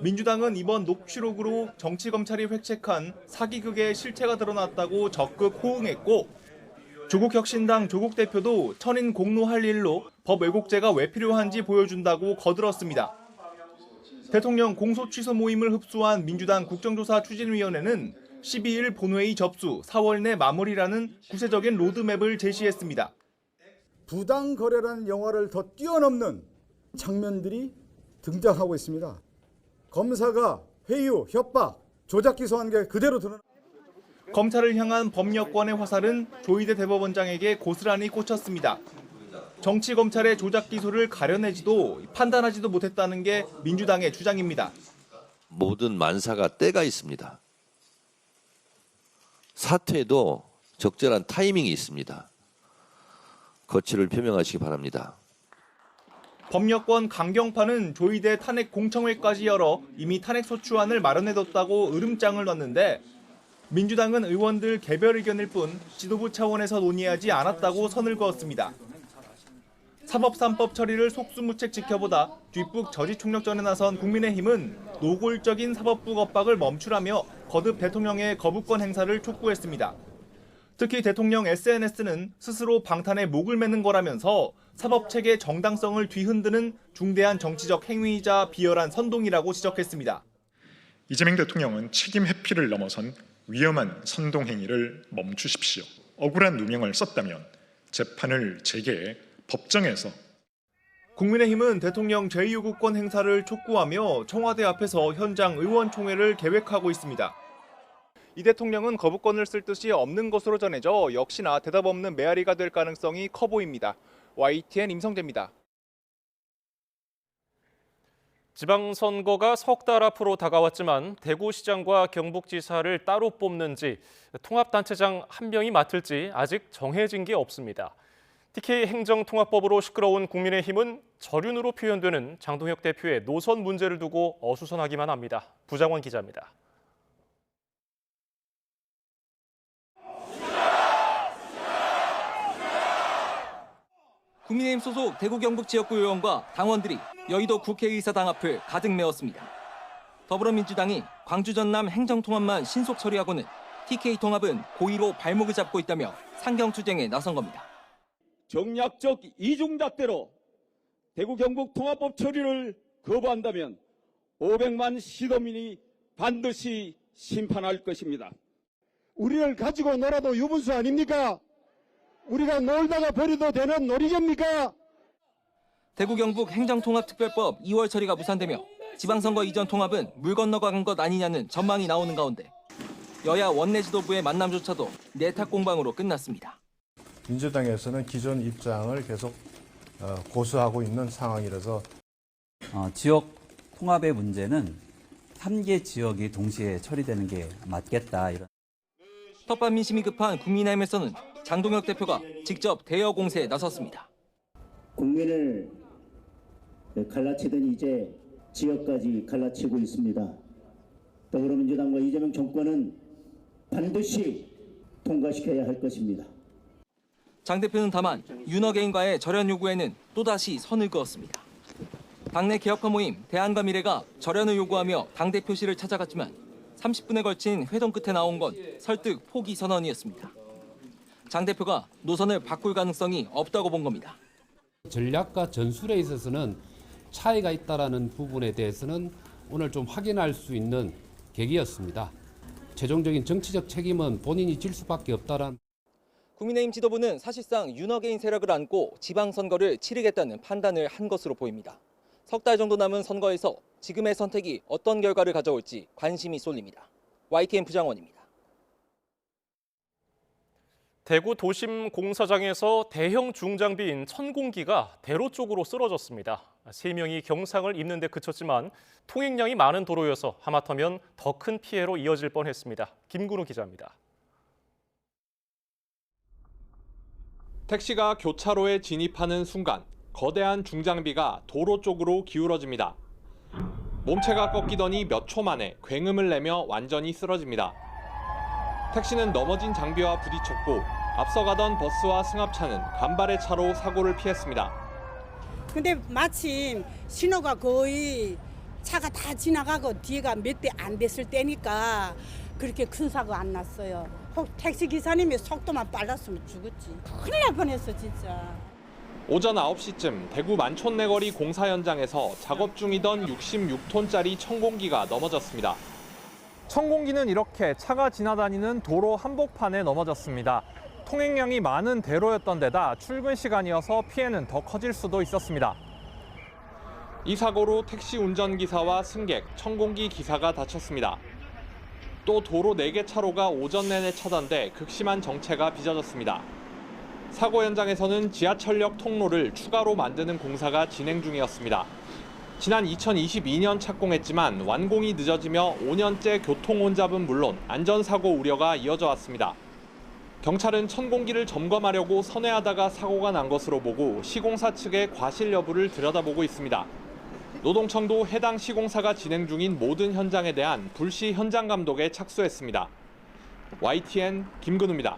민주당은 이번 녹취록으로 정치검찰이 획책한 사기극의 실체가 드러났다고 적극 호응했고 조국혁신당 조국 대표도 천인 공로할 일로 법 왜곡죄가 왜 필요한지 보여준다고 거들었습니다. 대통령 공소 취소 모임을 흡수한 민주당 국정조사 추진위원회는 12일 본회의 접수, 4월 내 마무리라는 구체적인 로드맵을 제시했습니다. 부당거래라는 영화를 더 뛰어넘는 장면들이 등장하고 있습니다. 검사가 회유, 협박, 조작 기소한 게 그대로 드러나. 검찰을 향한 범여권의 화살은 조희대 대법원장에게 고스란히 꽂혔습니다. 정치검찰의 조작 기소를 가려내지도 판단하지도 못했다는 게 민주당의 주장입니다. 모든 만사가 때가 있습니다. 사퇴도 적절한 타이밍이 있습니다. 거취를 표명하시기 바랍니다. 범여권 강경파는 조희대 탄핵 공청회까지 열어 이미 탄핵소추안을 마련해뒀다고 으름장을 놨는데 민주당은 의원들 개별 의견일 뿐 지도부 차원에서 논의하지 않았다고 선을 그었습니다. 사법 3법 처리를 속수무책 지켜보다 뒷북 저지총력전에 나선 국민의힘은 노골적인 사법부 겁박을 멈추라며 거듭 대통령의 거부권 행사를 촉구했습니다. 특히 대통령 SNS는 스스로 방탄에 목을 매는 거라면서 사법체계 정당성을 뒤흔드는 중대한 정치적 행위이자 비열한 선동이라고 지적했습니다. 이재명 대통령은 책임 회피를 넘어선 위험한 선동 행위를 멈추십시오. 억울한 누명을 썼다면 재판을 재개해 법정에서. 국민의힘은 대통령 제2요구권 행사를 촉구하며 청와대 앞에서 현장 의원총회를 계획하고 있습니다. 이 대통령은 거부권을 쓸 뜻이 없는 것으로 전해져 역시나 대답 없는 메아리가 될 가능성이 커 보입니다. YTN 임성재입니다. 지방선거가 석 달 앞으로 다가왔지만 대구시장과 경북지사를 따로 뽑는지 통합단체장 한 명이 맡을지 아직 정해진 게 없습니다. TK 행정통합법으로 시끄러운 국민의힘은 저륜으로 표현되는 장동혁 대표의 노선 문제를 두고 어수선하기만 합니다. 부장원 기자입니다. 국민의힘 소속 대구 경북 지역구 의원과 당원들이 여의도 국회의사당 앞을 가득 메웠습니다. 더불어민주당이 광주 전남 행정통합만 신속 처리하고는 TK 통합은 고의로 발목을 잡고 있다며 상경투쟁에 나선 겁니다. 정략적 이중잣대로 대구 경북 통합법 처리를 거부한다면 500만 시도민이 반드시 심판할 것입니다. 우리를 가지고 놀아도 유분수 아닙니까? 우리가 놀다가 버려도 되는 놀이개입니까? 대구 경북 행정통합특별법 2월 처리가 무산되며 지방선거 이전 통합은 물 건너간 것 아니냐는 전망이 나오는 가운데 여야 원내 지도부의 만남조차도 내탁 공방으로 끝났습니다. 민주당에서는 기존 입장을 계속 고수하고 있는 상황이라서 지역 통합의 문제는 3개 지역이 동시에 처리되는 게 맞겠다. 이런. 텃밭 민심이 급한 국민의힘에서는 장동혁 대표가 직접 대여 공세에 나섰습니다. 국민을 갈라치더니 이제 지역까지 갈라치고 있습니다. 더불어민주당과 이재명 정권은 반드시 통과시켜야 할 것입니다. 장 대표는 다만 윤 어게인과의 절연 요구에는 또다시 선을 그었습니다. 당내 개혁가 모임 대안과미래가 절연을 요구하며 당대표실을 찾아갔지만 30분에 걸친 회동 끝에 나온 건 설득 포기 선언이었습니다. 장 대표가 노선을 바꿀 가능성이 없다고 본 겁니다. 전략과 전술에 있어서는 차이가 있다는 부분에 대해서는 오늘 좀 확인할 수 있는 계기였습니다. 최종적인 정치적 책임은 본인이 질 수밖에 없다는. 국민의힘 지도부는 사실상 윤어게인 세력을 안고 지방선거를 치르겠다는 판단을 한 것으로 보입니다. 석 달 정도 남은 선거에서 지금의 선택이 어떤 결과를 가져올지 관심이 쏠립니다. YTN 부장원입니다. 대구 도심 공사장에서 대형 중장비인 천공기가 대로 쪽으로 쓰러졌습니다. 3명이 경상을 입는 데 그쳤지만 통행량이 많은 도로여서 하마터면 더 큰 피해로 이어질 뻔했습니다. 김근우 기자입니다. 택시가 교차로에 진입하는 순간 거대한 중장비가 도로 쪽으로 기울어집니다. 몸체가 꺾이더니 몇 초 만에 굉음을 내며 완전히 쓰러집니다. 택시는 넘어진 장비와 부딪혔고 앞서가던 버스와 승합차는 간발의 차로 사고를 피했습니다. 근데 마침 신호가 거의 차가 다 지나가고 뒤가 몇 대 안 됐을 때니까 그렇게 큰 사고 안 났어요. 혹 택시 기사님이 속도만 빨랐으면 죽었지. 큰일 날 뻔했어 진짜. 오전 9시쯤 대구 만촌내거리 공사 현장에서 작업 중이던 66톤짜리 천공기가 넘어졌습니다. 천공기는 이렇게 차가 지나다니는 도로 한복판에 넘어졌습니다. 통행량이 많은 대로였던 데다 출근 시간이어서 피해는 더 커질 수도 있었습니다. 이 사고로 택시 운전기사와 승객, 천공기 기사가 다쳤습니다. 또 도로 4개 차로가 오전 내내 차단돼 극심한 정체가 빚어졌습니다. 사고 현장에서는 지하철역 통로를 추가로 만드는 공사가 진행 중이었습니다. 지난 2022년 착공했지만 완공이 늦어지며 5년째 교통 혼잡은 물론 안전사고 우려가 이어져 왔습니다. 경찰은 천공기를 점검하려고 선회하다가 사고가 난 것으로 보고 시공사 측의 과실 여부를 들여다보고 있습니다. 노동청도 해당 시공사가 진행 중인 모든 현장에 대한 불시 현장 감독에 착수했습니다. YTN 김근우입니다.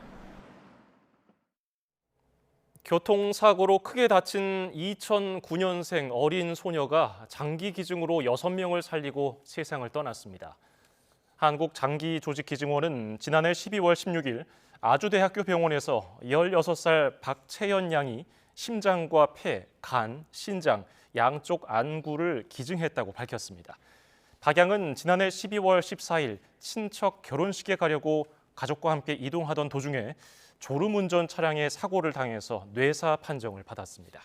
교통사고로 크게 다친 2009년생 어린 소녀가 장기 기증으로 6명을 살리고 세상을 떠났습니다. 한국장기조직기증원은 지난해 12월 16일 아주대학교 병원에서 16살 박채연 양이 심장과 폐, 간, 신장, 양쪽 안구를 기증했다고 밝혔습니다. 박 양은 지난해 12월 14일 친척 결혼식에 가려고 가족과 함께 이동하던 도중에 졸음운전 차량에 사고를 당해서 뇌사 판정을 받았습니다.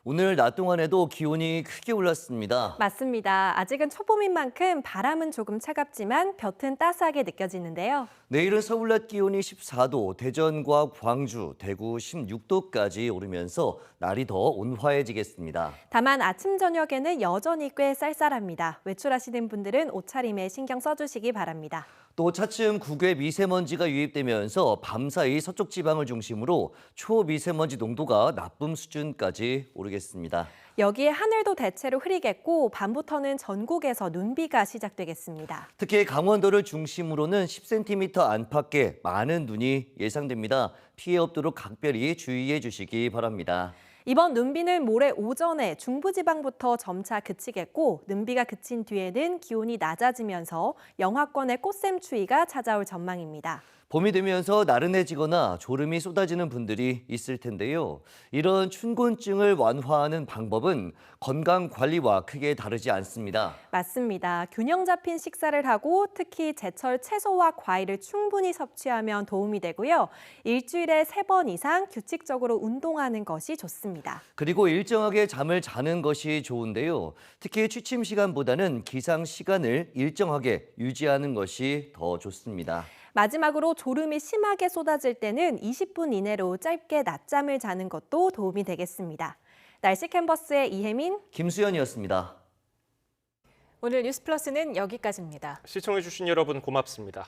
오늘 낮 동안에도 기온이 크게 올랐습니다. 맞습니다. 아직은 초봄인 만큼 바람은 조금 차갑지만 볕은 따스하게 느껴지는데요. 내일은 서울 낮 기온이 14도, 대전과 광주, 대구 16도까지 오르면서 날이 더 온화해지겠습니다. 다만 아침, 저녁에는 여전히 꽤 쌀쌀합니다. 외출하시는 분들은 옷차림에 신경 써주시기 바랍니다. 또 차츰 국외 미세먼지가 유입되면서 밤사이 서쪽 지방을 중심으로 초미세먼지 농도가 나쁨 수준까지 오르겠습니다. 여기에 하늘도 대체로 흐리겠고 밤부터는 전국에서 눈비가 시작되겠습니다. 특히 강원도를 중심으로는 10cm 안팎의 많은 눈이 예상됩니다. 피해 없도록 각별히 주의해 주시기 바랍니다. 이번 눈비는 모레 오전에 중부지방부터 점차 그치겠고 눈비가 그친 뒤에는 기온이 낮아지면서 영하권의 꽃샘추위가 찾아올 전망입니다. 봄이 되면서 나른해지거나 졸음이 쏟아지는 분들이 있을 텐데요. 이런 춘곤증을 완화하는 방법은 건강관리와 크게 다르지 않습니다. 맞습니다. 균형 잡힌 식사를 하고 특히 제철 채소와 과일을 충분히 섭취하면 도움이 되고요. 일주일에 3번 이상 규칙적으로 운동하는 것이 좋습니다. 그리고 일정하게 잠을 자는 것이 좋은데요. 특히 취침 시간보다는 기상 시간을 일정하게 유지하는 것이 더 좋습니다. 마지막으로 졸음이 심하게 쏟아질 때는 20분 이내로 짧게 낮잠을 자는 것도 도움이 되겠습니다. 날씨 캔버스의 이혜민, 김수현이었습니다. 오늘 뉴스플러스는 여기까지입니다. 시청해주신 여러분 고맙습니다.